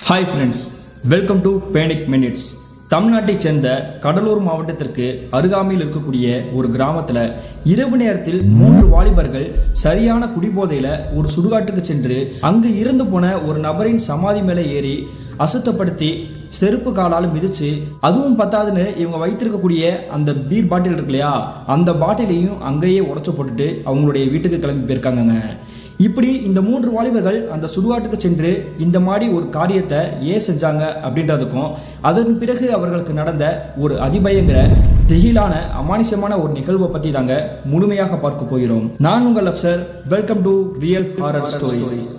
Hi friends, welcome to panic minutes. தமிழ்நாட்டைச் சேர்ந்த கடலூர் மாவட்டத்திற்கு அருகாமையில் இருக்கக்கூடிய ஒரு கிராமத்தில் இரவு நேரத்தில் 3 வாலிபர்கள் சரியான குடிபோதையில் ஒரு சுடுகாட்டுக்கு சென்று அங்கு இறந்து போன ஒரு நபரின் சமாதி மேலே ஏறி அசுத்தப்படுத்தி செருப்பு காலால் மிதிச்சு, அதுவும் பத்தாதுன்னு இவங்க வைத்திருக்கக்கூடிய அந்த பீர் பாட்டில் இருக்கு இல்லையா, அந்த பாட்டிலையும் அங்கேயே உடச்சு போட்டுட்டு அவங்களுடைய வீட்டுக்கு கிளம்பி போயிருக்காங்கங்க. இப்படி இந்த 3 வாலிபர்கள் அந்த சுடுகாட்டுக்கு சென்று இந்த மாதிரி ஒரு காரியத்தை ஏன் செஞ்சாங்க அப்படின்றதுக்கும் அதன் பிறகு அவர்களுக்கு நடந்த ஒரு அதிபயங்கர திகிலான அமானுஷ்யமான ஒரு நிகழ்வை பற்றி தாங்க முழுமையாக பார்க்க போகிறோம். நான் உங்கள் Afsar. Welcome to real horror stories.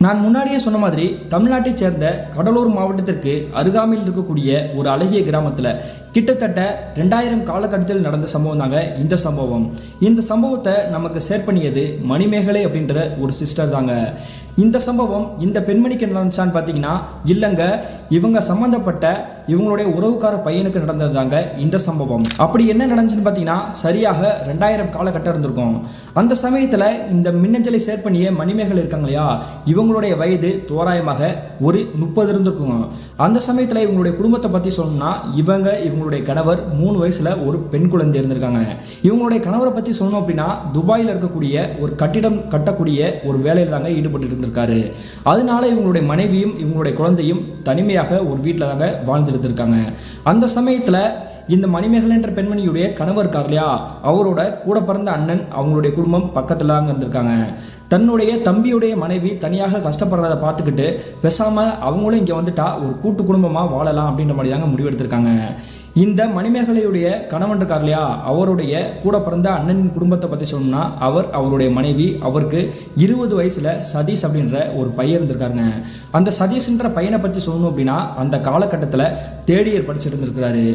நான் முன்னாடியே சொன்ன மாதிரி தமிழ்நாட்டைச் சேர்ந்த கடலூர் மாவட்டத்திற்கு அருகாமையில் இருக்கக்கூடிய ஒரு அழகிய கிராமத்தில் கிட்டத்தட்ட 2000 காலகட்டத்தில் நடந்த சம்பவம் தாங்க இந்த சம்பவம். இந்த சம்பவத்தை நமக்கு ஷேர் பண்ணியது மணிமேகலை அப்படின்ற ஒரு சிஸ்டர் தாங்க. இந்த சம்பவம் இந்த பெண்மணிக்கு நடந்துச்சான்னு பார்த்தீங்கன்னா இல்லைங்க, இவங்க சம்மந்தப்பட்ட இவங்களுடைய உறவுக்கார பையனுக்கு நடந்தது தாங்க இந்த சம்பவம். அப்படி என்ன நடந்துச்சுன்னு பார்த்தீங்கன்னா சரியாக 2000 காலகட்டம் இருந்திருக்கும். அந்த சமயத்தில் இந்த மின்னஞ்சலை ஷேர் பண்ணிய மணிமேகலை இருக்காங்க இல்லையா, இவங்களுடைய வயது தோராயமாக ஒரு 30 இருந்திருக்குங்க. அந்த சமயத்தில் இவங்களுடைய குடும்பத்தை பற்றி சொல்லணும்னா இவங்களுடைய கணவர் 3 வயசுல ஒரு பெண் குழந்தை இருந்திருக்காங்க. இவங்களுடைய கணவரை பற்றி சொல்லணும் அப்படின்னா துபாயில் இருக்கக்கூடிய ஒரு கட்டிடம் கட்டக்கூடிய ஒரு வேலையில் தாங்க ஈடுபட்டு இருந்திருக்காரு. அதனால இவங்களுடைய மனைவியும் இவங்களுடைய குழந்தையும் தனிமையாக ஒரு வீட்டில் தாங்க வாழ்ந்துட்டு இருக்காங்க. அந்த சமயத்தில் இந்த மணிமேகலை என்ற பெண்மணியுடைய கணவர் இருக்கார் இல்லையா, அவரோட கூட பிறந்த அண்ணன் அவங்களுடைய குடும்பம் பக்கத்தில் அங்கே இருந்திருக்காங்க. தன்னுடைய தம்பியுடைய மனைவி தனியாக கஷ்டப்படுறதை பார்த்துக்கிட்டு பேசாமல் அவங்களும் இங்கே வந்துட்டா ஒரு கூட்டு குடும்பமாக வாழலாம் அப்படின்ற மாதிரி தாங்க முடிவெடுத்திருக்காங்க. இந்த மணிமேகலையுடைய கணவன் இருக்கார் இல்லையா, அவருடைய கூட பிறந்த அண்ணனின் குடும்பத்தை பற்றி சொன்னோம்னா அவருடைய மனைவி, அவருக்கு 20 வயசில் சதீஷ் அப்படின்ற ஒரு பையன் இருந்திருக்காருங்க. அந்த சதீஷ்ன்ற பையனை பற்றி சொல்லணும் அப்படின்னா அந்த காலகட்டத்தில் தேர்ட் இயர் படிச்சுட்டு இருந்திருக்கிறாரு.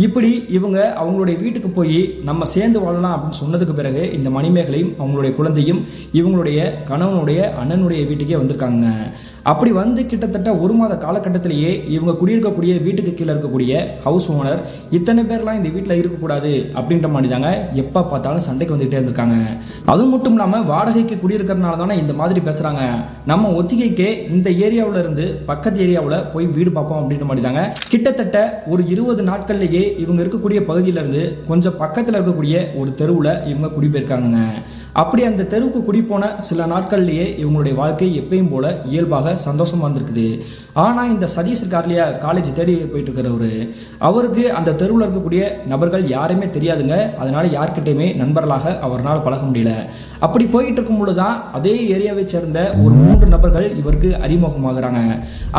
இப்படி இவங்க அவங்களுடைய வீட்டுக்கு போய் நம்ம சேர்ந்து வாழலாம் அப்படின்னு சொன்னதுக்கு பிறகு இந்த மணிமேகலையும் அவங்களுடைய குழந்தையும் இவங்களுடைய கணவனுடைய அண்ணனுடைய வீட்டுக்கே வந்திருக்காங்க. அப்படி வந்து கிட்டத்தட்ட 1 மாத காலகட்டத்திலேயே இவங்க குடியிருக்கக்கூடிய வீட்டுக்கு கீழே இருக்கக்கூடிய ஹவுஸ் ஓனர் இத்தனை பேர்லாம் இந்த வீட்டில் இருக்கக்கூடாது அப்படின்ற மாதிரி தாங்க எப்போ பார்த்தாலும் சண்டைக்கு வந்துகிட்டே இருந்திருக்காங்க. அது மட்டும் இல்லாமல் வாடகைக்கு குடியிருக்கிறதுனால தானே இந்த மாதிரி பேசுகிறாங்க, நம்ம ஒத்திகைக்கே இந்த ஏரியாவில் இருந்து பக்கத்து ஏரியாவில் போய் வீடு பார்ப்போம் அப்படின்ற மாதிரி தாங்க கிட்டத்தட்ட ஒரு 20 நாட்கள்லேயே இவங்க இருக்கக்கூடிய பகுதியிலேருந்து கொஞ்சம் பக்கத்தில் இருக்கக்கூடிய ஒரு தெருவில் இவங்க குடிபெயர்க்காங்க. அப்படி அந்த தெருவுக்கு குடி போன சில நாட்கள்லேயே இவங்களுடைய வாழ்க்கை எப்பயும் போல இயல்பாக சந்தோஷமாக இருந்திருக்குது. ஆனால் இந்த சதீஷ் இருக்கார்லையா, காலேஜ் தேடி போயிட்டு இருக்கிறவரு, அவருக்கு அந்த தெருவில் இருக்கக்கூடிய நபர்கள் யாருமே தெரியாதுங்க. அதனால யார்கிட்டையுமே நண்பர்களாக அவரால் பழக முடியல. அப்படி போயிட்டு இருக்கும் பொழுது தான் அதே ஏரியாவை சேர்ந்த ஒரு 3 நபர்கள் இவருக்கு அறிமுகமாகறாங்க.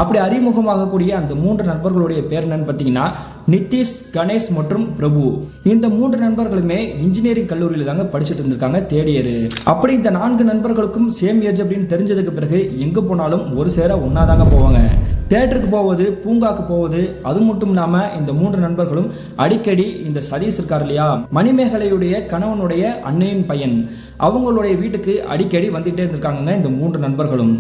அப்படி அறிமுகமாகக்கூடிய அந்த 3 நண்பர்களுடைய பேர் என்னன்னு பார்த்தீங்கன்னா நிதிஷ், கணேஷ் மற்றும் பிரபு. இந்த 3 நண்பர்களுமே இன்ஜினியரிங் கல்லூரியில் தாங்க படிச்சுட்டு இருந்திருக்காங்க, தேர்ட் இயர். அப்படி இந்த 4 நண்பர்களுக்கும் சேம் ஏஜ் அப்படின்னு தெரிஞ்சதுக்கு பிறகு எங்க போனாலும் ஒரு சேர ஒன்னாதாங்க போவாங்க. தேட்டருக்கு போவது, பூங்காக்கு போவது. அது மட்டும் இல்லாம இந்த 3 நண்பர்களும் அடிக்கடி இந்த சதீஷ் இருக்கார் இல்லையா, மணிமேகலையுடைய கணவனுடைய அண்ணனின் பையன், அவங்களுடைய வீட்டுக்கு அடிக்கடி வந்துட்டே இருந்திருக்காங்க இந்த 3 நண்பர்களும்.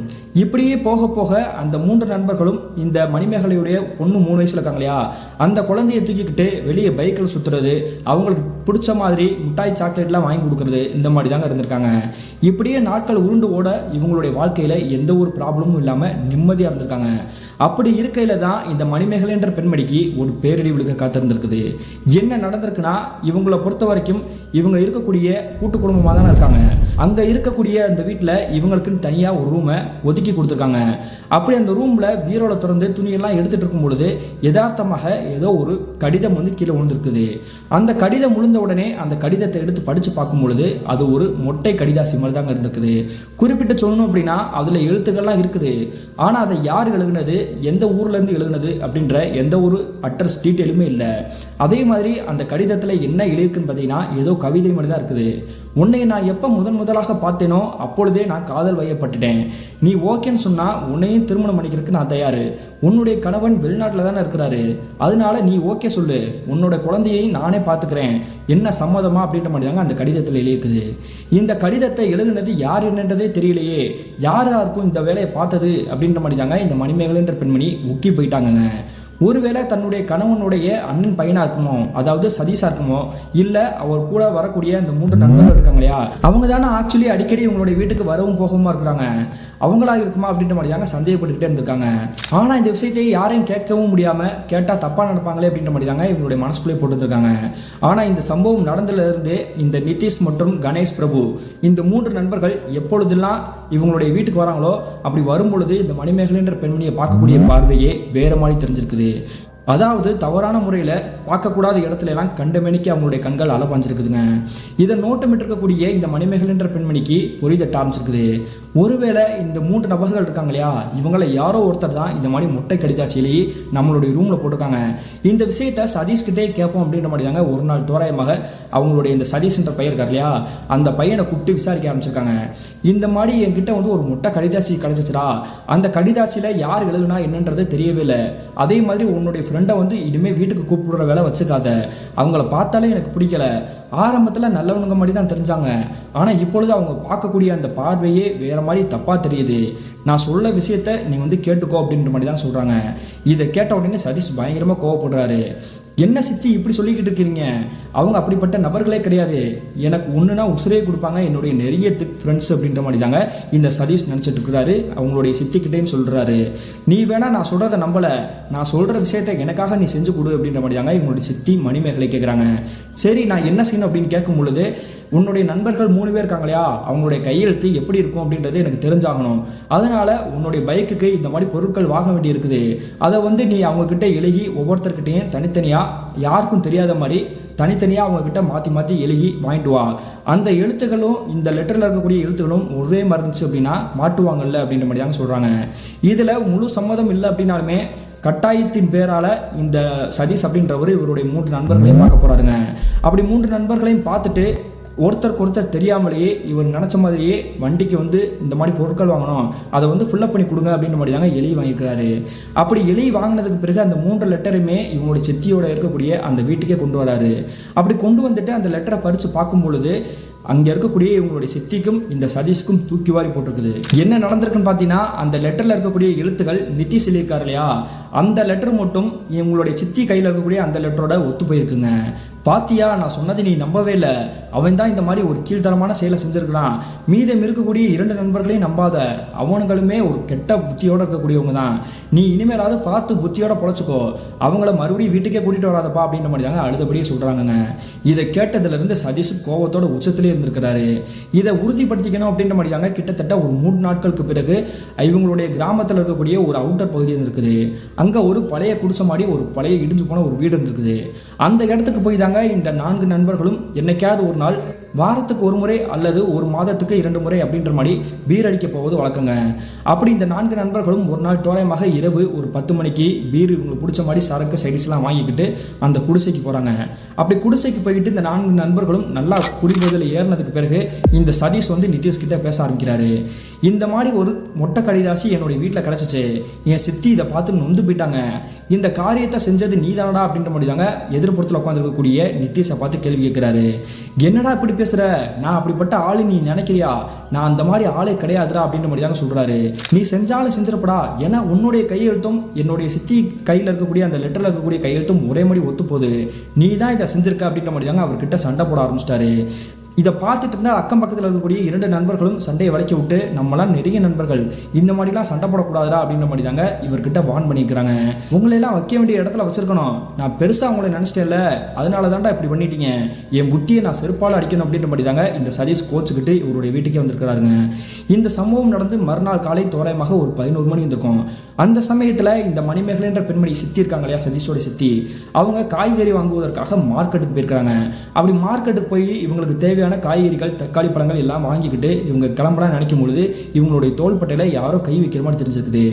இப்படியே போக போக அந்த 3 நண்பர்களும் இந்த மணிமேகலையுடைய பொண்ணு 3 வயசுல இருக்காங்க இல்லையா, அந்த குழந்தையை தூக்கிக்கிட்டு வெளியே பைக்கில் சுற்றுறது, அவங்களுக்கு பிடிச்ச மாதிரி மிட்டாய் சாக்லேட்லாம் வாங்கி கொடுக்கறது, இந்த மாதிரி தாங்க இருந்திருக்காங்க. இப்படியே நாட்கள் உருண்டு ஓட இவங்களுடைய வாழ்க்கையில் எந்த ஒரு ப்ராப்ளமும் இல்லாமல் நிம்மதியாக இருந்திருக்காங்க. அப்படி இருக்கையில தான் இந்த மணிமேகலை என்ற பெண்மணிக்கு ஒரு பேரிடி விழுக காத்திருந்திருக்குது. என்ன நடந்திருக்குன்னா, இவங்களை பொறுத்த வரைக்கும் இவங்க இருக்கக்கூடிய கூட்டு குடும்பமாக தானே இருக்காங்க. அங்கே இருக்கக்கூடிய அந்த வீட்டில் இவங்களுக்குன்னு தனியாக ஒரு ரூமை ஒதுக்கி கொடுத்துருக்காங்க. அப்படி அந்த ரூமில் பீரோவில் திறந்து துணியெல்லாம் எடுத்துகிட்டு இருக்கும் பொழுது யதார்த்தமாக ஏதோ ஒரு கடிதம் வந்து கீழே விழுந்திருக்குது. அந்த கடிதம் விழுந்த உடனே அந்த கடிதத்தை எடுத்து படித்து பார்க்கும் பொழுது அது ஒரு மொட்டை கடிதாசி மாதிரி தாங்க இருந்திருக்குது. குறிப்பிட்டு சொல்லணும் அப்படின்னா அதில் எழுத்துக்கள்லாம் இருக்குது. ஆனால் அதை யார் எழுதுனது, எந்த ஊர்லேருந்து எழுதுனது அப்படின்ற எந்த ஒரு அட்ரஸ் டீட்டெயிலுமே இல்லை. அதே மாதிரி அந்த கடிதத்தில் என்ன எழுதியிருக்குன்னு பார்த்தீங்கன்னா ஏதோ கவிதை மாதிரி தான் இருக்குது. உன்னை நான் எப்போ முதலாக பார்த்தேனோ அப்பொழுதே நான் காதல் வயப்பட்டுட்டேன். நீ ஓகேன்னு சொன்னால் உன்னையும் திருமணம் பண்ணிக்கிறதுக்கு நான் தயார். உன்னுடைய கணவன் வெளிநாட்டில் தானே இருக்கிறாரு, அதனால நீ ஓகே சொல்லு, உன்னோட குழந்தையை நானே பார்த்துக்கிறேன், என்ன சம்மதமா அப்படின்ற மாதிரி தாங்க அந்த கடிதத்தில் எழுதியிருக்குது. இந்த கடிதத்தை எழுதுனது யார் என்னன்றதே தெரியலையே, யாருக்கும் இந்த வேலையை பார்த்தது அப்படின்ற மாதிரி தாங்க இந்த மணிமேகலை என்ற பெண்மணி முக்கி போயிட்டாங்க. ஒருவேளை தன்னுடைய கணவனுடைய அண்ணன் பையனா இருக்குமோ, அதாவது சதீஷா இருக்குமோ, இல்ல அவர் கூட வரக்கூடிய அந்த 3 நண்பர்கள் இருக்காங்க இல்லையா, அவங்க தானே ஆக்சுவலி அடிக்கடி இவங்களுடைய வீட்டுக்கு வரவும் போகவும் இருக்கிறாங்க, அவங்களா இருக்குமா அப்படின்ற மாதிரி தாங்க சந்தேகப்பட்டுக்கிட்டே இருந்திருக்காங்க. ஆனா இந்த விஷயத்தை யாரையும் கேட்கவும் முடியாம, கேட்டா தப்பா நடப்பாங்களே அப்படின்ற மாதிரி தாங்க இவங்களுடைய மனசுக்குள்ளே போட்டுருக்காங்க. ஆனா இந்த சம்பவம் நடந்ததுல இருந்து இந்த நிதிஷ் மற்றும் கணேஷ் பிரபு இந்த 3 நண்பர்கள் எப்பொழுதெல்லாம் இவங்களுடைய வீட்டுக்கு வராங்களோ அப்படி வரும்பொழுது இந்த மணிமேகலைன்ற பெண்மணியை பார்க்கக்கூடிய பார்வையே வேற மாதிரி தெரிஞ்சிருக்குது. அதாவது தவறான முறையில் பார்க்கக்கூடாத இடத்துல எல்லாம் கண்டமேனிக்கு அவங்களுடைய கண்கள் அலப்பாஞ்சிருக்குதுங்க. இதை நோட்டமிட்டு இருக்கக்கூடிய இந்த மணிமேகலை என்ற பெண்மணிக்கு பொறிதட்ட ஆரம்பிச்சிருக்குது. ஒருவேளை இந்த 3 நபர்கள் இருக்காங்க இல்லையா, இவங்களை யாரோ ஒருத்தர் தான் இந்த மாதிரி மொட்டை கடிதாசிலி நம்மளுடைய ரூமில் போட்டிருக்காங்க. இந்த விஷயத்த சதீஷ்கிட்டே கேட்போம் அப்படின்ற மாதிரி தாங்க ஒரு நாள் தோராயமாக அவங்களுடைய இந்த சதீஷ் என்ற பையன் இருக்கார் இல்லையா, அந்த பையனை கூப்பிட்டு விசாரிக்க ஆரம்பிச்சிருக்காங்க. இந்த மாதிரி என்கிட்ட வந்து ஒரு மொட்டை கடிதாசி கிடைச்சிச்சுடா, அந்த கடிதாசியில் யார் எழுதுனா என்னன்றது தெரியவே இல்லை. அதே மாதிரி உன்னுடைய ஃப்ரெண்டை வந்து இனிமேல் வீட்டுக்கு கூப்பிடுற வேலை வச்சுக்காத, அவங்கள பார்த்தாலே எனக்கு பிடிக்கல. ஆரம்பத்தில் நல்லவனுங்க மாதிரி தான் தெரிஞ்சாங்க, ஆனால் இப்பொழுது அவங்க பார்க்கக்கூடிய அந்த பார்வையே வேற மாதிரி தப்பாக தெரியுது. நான் சொல்ல விஷயத்த நீ வந்து கேட்டுக்கோ அப்படின்ற மாதிரி தான் சொல்கிறாங்க. இதை கேட்ட உடனே சதீஷ் பயங்கரமாக கோவப்படுறாரு. என்ன சித்தி இப்படி சொல்லிக்கிட்டு இருக்கிறீங்க, அவங்க அப்படிப்பட்ட நபர்களே கிடையாது, எனக்கு ஒன்றுனா உசுரே கொடுப்பாங்க, என்னுடைய நெருங்கிய ஃப்ரெண்ட்ஸ் அப்படின்ற மாதிரி தாங்க இந்த சதீஷ் நினச்சிட்டு இருக்கிறாரு. அவங்களுடைய சித்திக்கிட்டேயும் சொல்கிறாரு, நீ வேணா நான் சொல்கிறத நம்பலை, நான் சொல்கிற விஷயத்த எனக்காக நீ செஞ்சு கொடு அப்படின்ற மாதிரி தாங்க இவங்களுடைய சித்தி மணிமேகலை கேட்குறாங்க. சரி நான் என்ன செய்யணும் அப்படின்னு கேட்கும் பொழுது, உன்னுடைய நண்பர்கள் 3 பேர் இருக்காங்க இல்லையா, அவங்களுடைய கையெழுத்து எப்படி இருக்கும் அப்படின்றது எனக்கு தெரிஞ்சாகணும். அதனால உன்னுடைய பைக்குக்கு இந்த மாதிரி பொருட்கள் வாங்க வேண்டி இருக்குது, அதை வந்து நீ அவங்கக்கிட்ட எழுதி ஒவ்வொருத்தர்கிட்டையும் தனித்தனியாக யாருக்கும் தெரியாத மாதிரி தனித்தனியாக அவங்கக்கிட்ட மாற்றி மாற்றி எழுதி வாங்கிட்டு வா. அந்த எழுத்துக்களும் இந்த லெட்டரில் இருக்கக்கூடிய எழுத்துக்களும் ஒரே மாதிரி இருந்துச்சு அப்படின்னா மாட்டுவாங்கல்ல அப்படின்ற மாதிரி தாங்க சொல்கிறாங்க. இதில் முழு சம்மதம் இல்லை அப்படின்னாலுமே கட்டாயத்தின் பேரால் இந்த சதீஷ் அப்படின்றவர் இவருடைய 3 நண்பர்களையும் பார்க்க போகிறாருங்க. அப்படி 3 நண்பர்களையும் பார்த்துட்டு ஒருத்தருக்கு ஒருத்தர் தெரியாமலேயே இவர் நினச்ச மாதிரியே வண்டிக்கு வந்து இந்த மாதிரி பொருட்கள் வாங்கணும், அதை வந்து ஃபில்லப் பண்ணி கொடுங்க அப்படின்ற மாதிரி தாங்க எழுதி வாங்கியிருக்கிறாரு. அப்படி எழுதி வாங்கினதுக்கு பிறகு அந்த 3 லெட்டருமே இவங்களுடைய சித்தியோட இருக்கக்கூடிய அந்த வீட்டுக்கே கொண்டு வராரு. அப்படி கொண்டு வந்துட்டு அந்த லெட்டரை பறித்து பார்க்கும் பொழுது அங்கே இருக்கக்கூடிய இவங்களுடைய சித்திக்கும் இந்த சதீஷ்க்கும் தூக்கி வாரி போட்டிருக்குது. என்ன நடந்திருக்குன்னு பார்த்தீங்கன்னா, அந்த லெட்டரில் இருக்கக்கூடிய எழுத்துக்கள் நிதிஷ் எழுதியிருக்காரு இல்லையா, அந்த லெட்டர் மட்டும் இவங்களுடைய சித்தி கையில் இருக்கக்கூடிய அந்த லெட்டரோட ஒத்து போயிருக்குங்க. பாத்தியா, நான் சொன்னது நீ நம்பவே இல்லை, அவன் தான் இந்த மாதிரி ஒரு கீழ்த்தரமான செயலை செஞ்சுருக்கிறான். மீதம் இருக்கக்கூடிய 2 நண்பர்களையும் நம்பாத, அவனுங்களுமே ஒரு கெட்ட புத்தியோடு இருக்கக்கூடியவங்க தான். நீ இனிமேலாவது பார்த்து புத்தியோட பொழைச்சிக்கோ, அவங்கள மறுபடியும் வீட்டுக்கே கூட்டிகிட்டு வராதப்பா அப்படின்ற மாதிரி தாங்க அழுதபடியே சொல்கிறாங்கங்க. இதை கேட்டதுலேருந்து சதீஷ் கோவத்தோட உச்சத்திலே இருந்திருக்கிறாரு. இதை உறுதிப்படுத்திக்கணும் அப்படின்ற மாதிரி தாங்க கிட்டத்தட்ட ஒரு 3 நாட்களுக்கு பிறகு இவங்களுடைய கிராமத்தில் இருக்கக்கூடிய ஒரு அவுட்டர் பகுதி இருக்குது. அங்கே ஒரு பழைய குடிசை மாடி, ஒரு பழைய இடிஞ்சு போன ஒரு வீடு இருந்திருக்குது. அந்த இடத்துக்கு போய் தாங்க இந்த 4 நண்பர்களும் என்னைக்காவது ஒரு நாள், வாரத்துக்கு ஒரு முறை அல்லது ஒரு மாதத்துக்கு 2 முறை அப்படின்ற மாதிரி பீர் அடிக்க போவது வழக்கங்க. அப்படி இந்த 4 நண்பர்களும் ஒரு நாள் தோராயமாக இரவு ஒரு 10 மணிக்கு பீர் இவங்களுக்கு பிடிச்ச மாதிரி சரக்கு சைடிஸ்லாம் வாங்கிக்கிட்டு அந்த குடிசைக்கு போகிறாங்க. அப்படி குடிசைக்கு போயிட்டு இந்த 4 நண்பர்களும் நல்லா குடிபோதையில் ஏறினதுக்கு பிறகு இந்த சதீஷ் வந்து நிதிஷ் கிட்ட பேச ஆரம்பிக்கிறாரு. இந்த மாதிரி ஒரு மொட்டை கடிதாசி என்னுடைய வீட்டில் கிடச்சிச்சு, என் சித்தி இதை பார்த்து நொந்து போயிட்டாங்க, இந்த காரியத்தை செஞ்சது நீதானடா அப்படின்ற மாதிரி தாங்க எதிர்ப்புறத்தில் உட்காந்துருக்கக்கூடிய நிதிஷை பார்த்து கேள்வி கேட்குறாரு. என்னடா இப்படி பேசுகிற, நான் அப்படிப்பட்ட ஆளு நீ நினைக்கிறியா, நான் அந்த மாதிரி ஆளே கிடையாதுடா அப்படின்ற மாதிரி தாங்க சொல்கிறாரு. நீ செஞ்சாலும் செஞ்சிருப்படா, ஏன்னா உன்னுடைய கையெழுத்தும் என்னுடைய சித்தி கையில் இருக்கக்கூடிய அந்த லெட்டரில் இருக்கக்கூடிய கையெழுத்தும் ஒரே மாதிரி ஒத்து போகுது, நீ தான் இதை செஞ்சிருக்க அப்படின்ற மாதிரி தாங்க அவர்கிட்ட சண்டை போட ஆரம்பிச்சிட்டாரு. இதை பார்த்துட்டு இருந்தால் அக்கம் பக்கத்தில் இருக்கக்கூடிய 2 நண்பர்களும் சண்டையை விலக்கி விட்டு, நம்மளாம் நெருங்கிய நண்பர்கள், இந்த மாதிரிலாம் சண்டை போடக்கூடாதுடா அப்படின்ற மாதிரி தாங்க இவர்கிட்ட வார்ன் பண்ணிக்கிறாங்க. உங்களையெல்லாம் வைக்க வேண்டிய இடத்துல வச்சிருக்கணும், நான் பெருசாக உங்களை நினச்சிட்டேன்ல, அதனால தான்டா இப்படி பண்ணிட்டீங்க, என் புத்தியை நான் செருப்பால் அடிக்கணும் அப்படின்ற மாதிரி தாங்க இந்த சதீஷ் கோச்சுக்கிட்டு இவருடைய வீட்டுக்கே வந்திருக்கிறாருங்க. இந்த சம்பவம் நடந்து மறுநாள் காலை தோராயமாக ஒரு 11 மணி இருந்திருக்கும். அந்த சமயத்தில் இந்த மணிமேகலை என்ற பெண்மணி சித்தி இருக்காங்க இல்லையா, சதீஷோட சித்தி, அவங்க காய்கறி வாங்குவதற்காக மார்க்கெட்டுக்கு போயிருக்கிறாங்க. அப்படி மார்க்கெட்டுக்கு போய் இவங்களுக்கு தேவையான காய்கறிகள், தக்காளி பழங்கள் எல்லாம் வாங்கிக்கிட்டு இவங்க கிளம்புறான்னு நினைக்கும் பொழுது இவங்களுடைய தோள்பட்டையில யாரோ கை வைக்கிற மாதிரி தெரிஞ்சிருக்குது.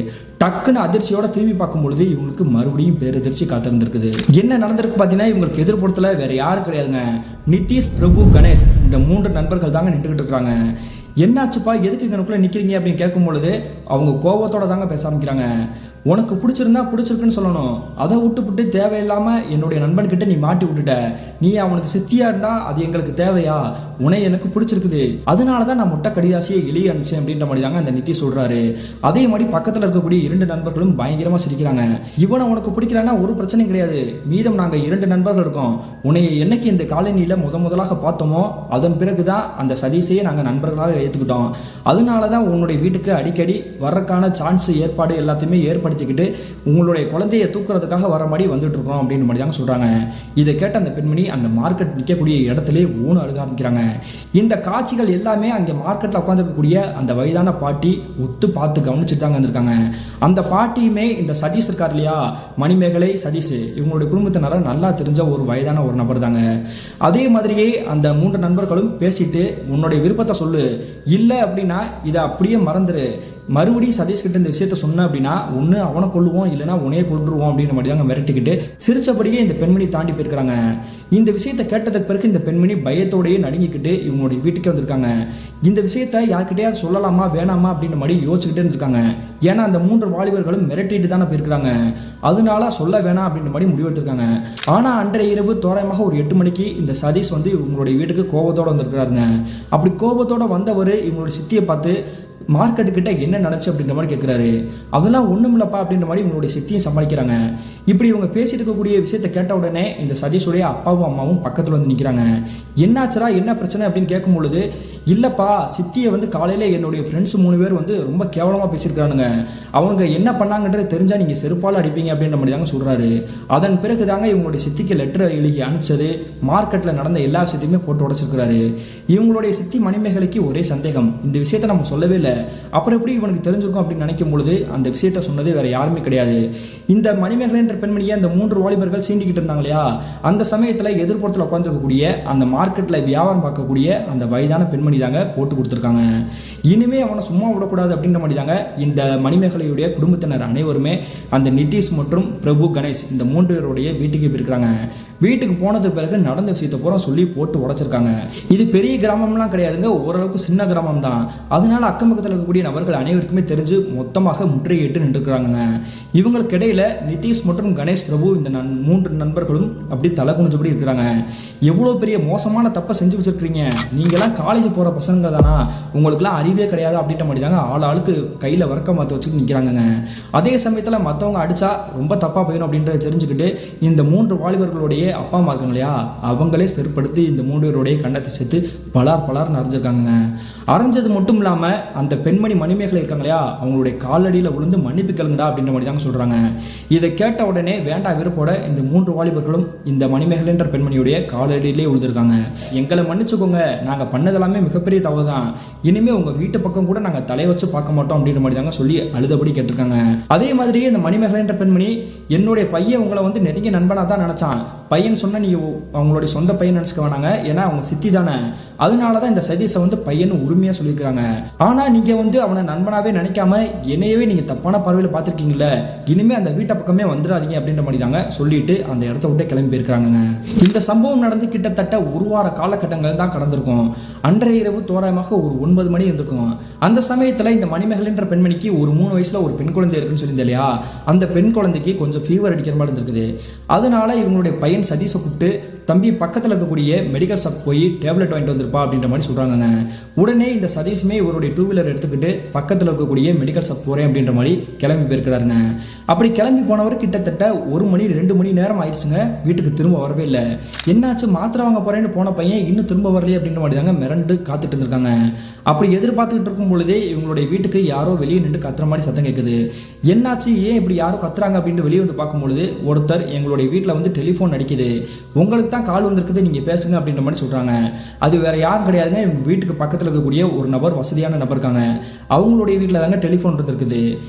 டக்குன்னு அதிர்ச்சியோட திரும்பி பார்க்கும் பொழுது இவங்களுக்கு மறுபடியும் பேரதிர்ச்சி காத்திருந்திருக்குது. என்ன நடந்திருக்கு பார்த்தீங்கன்னா, இவங்களுக்கு எதிர்ப்புறத்தில் வேற யாரும் கிடையாதுங்க, நிதிஷ், பிரபு, கணேஷ், இந்த 3 நண்பர்கள் தாங்க நின்றுக்கிட்டு இருக்கிறாங்க. என்னாச்சுப்பா, எதுக்கு இங்கனுக்குள்ளே நிற்கிறீங்க அப்படின்னு கேட்கும் பொழுது அவங்க கோபத்தோட தாங்க பேச ஆரம்பிக்கிறாங்க. உனக்கு பிடிச்சிருந்தா பிடிச்சிருக்குன்னு சொல்லணும். அதை விட்டுவிட்டு தேவையில்லாமல் என்னுடைய நண்பன்கிட்ட நீ மாட்டி விட்டுட்ட. நீ அவனுக்கு சித்தியா இருந்தா அது எங்களுக்கு தேவையா? உன்னை எனக்கு பிடிச்சிருக்குது, அதனால தான் நான் முட்டை கடிதாசியை எளிய அனுப்பிச்சேன் அப்படின்ற மாதிரி தாங்க அந்த நித்தி சொல்றாரு. அதே மாதிரி பக்கத்தில் இருக்கக்கூடிய 2 நண்பர்களும் பயங்கரமா சிரிக்கிறாங்க. இவனை உனக்கு பிடிக்கலன்னா ஒரு பிரச்சனையும் கிடையாது, மீதம் நாங்கள் 2 நண்பர்கள் இருக்கோம். உன்னை என்னைக்கு இந்த காலனியில் முதலாக பார்த்தோமோ அதன் பிறகுதான் அந்த சதீஷையே நாங்கள் நண்பர்களாக ஏற்றுக்கிட்டோம். அதனால தான் உன்னுடைய வீட்டுக்கு அடிக்கடி வர்றதுக்கான சான்ஸ் ஏற்பாடு எல்லாத்தையுமே ஏற்படுத்திக்கிட்டு உங்களுடைய குழந்தையை தூக்குறதுக்காக வர மாதிரி வந்துட்டு இருக்கோம் அப்படின்னு மாதிரி தாங்க சொல்றாங்க. இதை கேட்ட அந்த பெண்மணி அந்த மார்க்கெட் நிற்கக்கூடிய இடத்துல ஊன அழுக ஆரம்பிக்கிறாங்க. இந்த காட்சிகள் எல்லாமே அங்கே மார்க்கெட்டில் உட்காந்துருக்கக்கூடிய அந்த வயதான பாட்டி ஒத்து பார்த்து கவனிச்சுட்டு தாங்க வந்திருக்காங்க. அந்த பாட்டியுமே இந்த சதீஷ் இருக்கார் இல்லையா, மணிமேகலை சதீஷ், இவங்களுடைய குடும்பத்தினரை நல்லா தெரிஞ்ச ஒரு வயதான ஒரு நபர் தாங்க. அதே மாதிரியே அந்த 3 நண்பர்களும் பேசிட்டு உன்னுடைய விருப்பத்தை சொல்லு, இல்லை அப்படின்னா இதை அப்படியே மறந்துரு, மறுபடியும் சதீஷ்கிட்ட இந்த விஷயத்த சொன்ன அப்படின்னா ஒன்று அவனை கொள்ளுவோம் இல்லைனா உன்னையே கொள்ளுருவோம் அப்படின்ற மாதிரி தாங்க மிரட்டிக்கிட்டு சிரிச்சபடியே இந்த பெண்மணி தாண்டி போயிருக்கிறாங்க. இந்த விஷயத்தை கேட்டதுக்கு பிறகு இந்த பெண்மணி பயத்தோடையே நடுங்கிக்கிட்டு இவங்களுடைய வீட்டுக்கே வந்திருக்காங்க. இந்த விஷயத்த யார்கிட்டயாவது சொல்லலாமா வேணாமா அப்படின்ற மாதிரி யோசிச்சுக்கிட்டே இருந்திருக்காங்க. ஏன்னா அந்த 3 வாலிபர்களும் மிரட்டிட்டு தானே போயிருக்கிறாங்க, அதனால சொல்ல வேணாம் அப்படின்ற மாதிரி முடிவெடுத்திருக்காங்க. ஆனால் அன்றைய இரவு தோராயமாக ஒரு 8 மணிக்கு இந்த சதீஷ் வந்து இவங்களுடைய வீட்டுக்கு கோபத்தோடு வந்திருக்கிறாருங்க. அப்படி கோபத்தோடு வந்தவர் இவங்களுடைய சித்தியை பார்த்து மார்க்கெட்டுக்கிட்ட என்ன நடந்துச்சு அப்படின்ற மாதிரி கேட்குறாரு. அதெல்லாம் ஒன்றும் இல்லைப்பா அப்படின்ற மாதிரி இவங்களுடைய சித்தியும் சமாளிக்கிறாங்க. இப்படி இவங்க பேசிட்டு இருக்கக்கூடிய விஷயத்தை கேட்ட உடனே இந்த சதீஷுடைய அப்பாவும் அம்மாவும் பக்கத்தில் வந்து நிற்கிறாங்க. என்னாச்சரா, என்ன பிரச்சனை அப்படின்னு கேட்கும் பொழுது, இல்லைப்பா சித்தியை வந்து காலையில் என்னுடைய ஃப்ரெண்ட்ஸ் 3 பேர் வந்து ரொம்ப கேவலமாக பேசியிருக்கிறானுங்க, அவங்க என்ன பண்ணாங்கன்றது தெரிஞ்சால் நீங்கள் செருப்பால் அடிப்பீங்க அப்படின்ற மாதிரி தாங்க சொல்கிறாரு. அதன் பிறகு தாங்க இவங்களுடைய சித்திக்கு லெட்டர் எழுதி அனுப்பிச்சது, மார்க்கெட்டில் நடந்த எல்லா விஷயத்தையுமே போட்டு உடச்சிருக்கிறாரு. இவங்களுடைய சித்தி மணிமேகலைக்கு ஒரே சந்தேகம், இந்த விஷயத்தை நம்ம சொல்லவே இல்லை, அப்புறம் எப்படி இவனுக்கு தெரிஞ்சிருக்கும் அப்படின்னு நினைக்கும் பொழுது அந்த விஷயத்த சொன்னது வேற யாருமே கிடையாது. இந்த மணிமேகலை என்ற பெண்மணியை அந்த 3 வாலிபர்கள் சீண்டிக்கிட்டு இருந்தாங்க இல்லையா, அந்த சமயத்தில் எதிர்ப்புறத்தில் உட்காந்துருக்கக்கூடிய அந்த மார்க்கெட்டில் வியாபாரம் பார்க்கக்கூடிய அந்த வயதான பெண்மணி தாங்க போட்டு கொடுத்துருக்காங்க. இனிமே அவனை சும்மா விடக்கூடாது அப்படின்ற மாதிரி தாங்க இந்த மணிமேகலையுடைய குடும்பத்தினர் அனைவருமே அந்த நிதிஷ் மற்றும் பிரபு கணேஷ் இந்த 3 பேருடைய வீட்டுக்கு போயிருக்காங்க. வீட்டுக்கு போனதுக்கு பிறகு நடந்த விஷயத்தை பூரா சொல்லி போட்டு உடைச்சிருக்காங்க. இது பெரிய கிராமம்லாம் கிடையாதுங்க, ஓரளவுக்கு சின்ன கிராமம் தான். அதனால அக்கம் பக்கத்தில் இருக்கக்கூடிய நபர்கள் அனைவருக்குமே தெரிஞ்சு மொத்தமாக முற்றுகையிட்டு நின்றுக்கிறாங்க. இவங்களுக்கு இடையில நிதிஷ் மற்றும் கணேஷ் பிரபு இந்த 3 நண்பர்களும் அப்படி தலை குனிஞ்சபடி இருக்கிறாங்க. எவ்வளோ பெரிய மோசமான தப்பை செஞ்சு வச்சிருக்கீங்க, நீங்களாம் காலேஜ் போகிற பசங்க தானா, உங்களுக்குலாம் அறிவே கிடையாது அப்படின்ற மாதிரி தாங்க ஆளுக்கு கையில் வர்க்க மாற்ற வச்சுட்டு நிற்கிறாங்க. அதே சமயத்தில் மற்றவங்க அடித்தா ரொம்ப தப்பாக போயிடும் அப்படின்றத தெரிஞ்சுக்கிட்டு இந்த 3 வாலிபர்களுடைய அப்பா அம்மா இருக்காங்க இல்லையா, அவங்களே செருப்படுத்தி இந்த 3 பேருடைய கண்ணத்தை சேர்த்து பலார் அரைஞ்சிருக்காங்க. அரைஞ்சது மட்டும் இல்லாமல் அந்த பெண்மணி மணிமேகலை இருக்காங்க இல்லையா, அவங்களுடைய காலடியில் விழுந்து மன்னிப்பு கேளுங்கடா அப்படின்ற மாதிரி தாங்க சொல்கிறாங்க. இதை கேட்ட உடனே வேண்டா விருப்போட இந்த 3 வாலிபர்களும் இந்த மணிமேகலைன்ற பெண்மணியுடைய காலடியிலே விழுந்திருக்காங்க. எங்களை மன்னிச்சுக்கோங்க, நாங்கள் பண்ணதெல்லாமே மிகப்பெரிய தவறு தான், இனிமேல் உங்கள் வீட்டு பக்கம் கூட நாங்கள் தலை வச்சு பார்க்க மாட்டோம் அப்படின்ற மாதிரி தாங்க சொல்லி அழுதபடி கேட்டிருக்காங்க. அதே மாதிரியே இந்த மணிமேகலைன்ற பெண்மணி, என்னுடைய பையன் உங்களை வந்து நெருங்கிய நண்பனாக தான் நினச்சான், பையன் சொன்ன நீ அவங்களுடைய சொந்த பையன் நினச்சிக்க வேணாங்க, ஏன்னா அவங்க சித்தி தானே, அதனால தான் இந்த சதீஷை வந்து பையன் உரிமையாக சொல்லியிருக்கிறாங்க. ஆனால் நீங்கள் வந்து அவனை நண்பனாகவே நினைக்காம என்னையவே நீங்கள் தப்பான பார்வையில் பார்த்துருக்கீங்களே, இனிமேல் அந்த வீட்டை பக்கமே வந்துடாதீங்க அப்படின்ற மாதிரி தாங்க சொல்லிட்டு அந்த இடத்த விட்டு கிளம்பி போயிருக்கிறாங்க. இந்த சம்பவம் நடந்து கிட்டத்தட்ட 1 வார காலகட்டங்கள் தான் கடந்திருக்கும். அன்றைய இரவு தோராயமாக ஒரு 9 மணி இருந்திருக்கும். அந்த சமயத்தில் இந்த மணிமேகலைன்ற பெண்மணிக்கு ஒரு 3 வயசுல ஒரு பெண் குழந்தை இருக்குன்னு சொல்லியிருந்தேன் இல்லையா, அந்த பெண் குழந்தைக்கு கொஞ்சம் ஃபீவர் அடிக்கிற மாதிரி இருந்திருக்குது. அதனால இவங்களுடைய பையன் சதீஷை கூப்பிட்டு, தம்பி பக்கத்தில் இருக்கக்கூடிய மெடிக்கல் ஷாப் போய் டேப்லெட் வாங்கிட்டு வந்திருப்பா அப்படின்ற மாதிரி சொல்கிறாங்க. உடனே இந்த சதீஷுமே இவருடைய 2 வீலர் எடுத்துக்கிட்டு பக்கத்தில் இருக்கக்கூடிய மெடிக்கல் ஷாப் போகிறேன் அப்படின்ற மாதிரி கிளம்பி போயிருக்கிறாருங்க. அப்படி கிளம்பி போனவர் கிட்டத்தட்ட 1 மணி 2 மணி நேரம் ஆயிடுச்சுங்க, வீட்டுக்கு திரும்ப வரவே இல்லை. என்னாச்சு, மாத்திரை வாங்க போகிறேன்னு போன பையன் இன்னும் திரும்ப வரலையே அப்படின்ற மாதிரி தாங்க மிரண்டு காத்துட்டு இருந்திருக்காங்க. அப்படி எதிர்பார்த்துக்கிட்டு இருக்கும் பொழுதே இவங்களுடைய வீட்டுக்கு யாரோ வெளியே நின்று கத்துற மாதிரி சத்தம் கேட்குது. என்னாச்சு, ஏன் இப்படி யாரோ கத்துறாங்க அப்படின்ட்டு வெளியே வந்து பார்க்கும்பொழுது ஒருத்தர், எங்களுடைய வீட்டில் வந்து டெலிஃபோன் அடிக்குது, உங்களுக்கு தான் கால் வந்திருக்குது, நீங்கள் பேசுங்க அப்படின்ற மாதிரி சொல்கிறாங்க. அது வேற யாரும் கிடையாதுங்க, இவங்க வீட்டுக்கு பக்கத்தில் இருக்கக்கூடிய ஒரு நபர், வசதியான நபர் இருக்காங்க, அவங்களுடைய வீட்டில் தாங்க டெலிஃபோன் இருந்திருக்குது.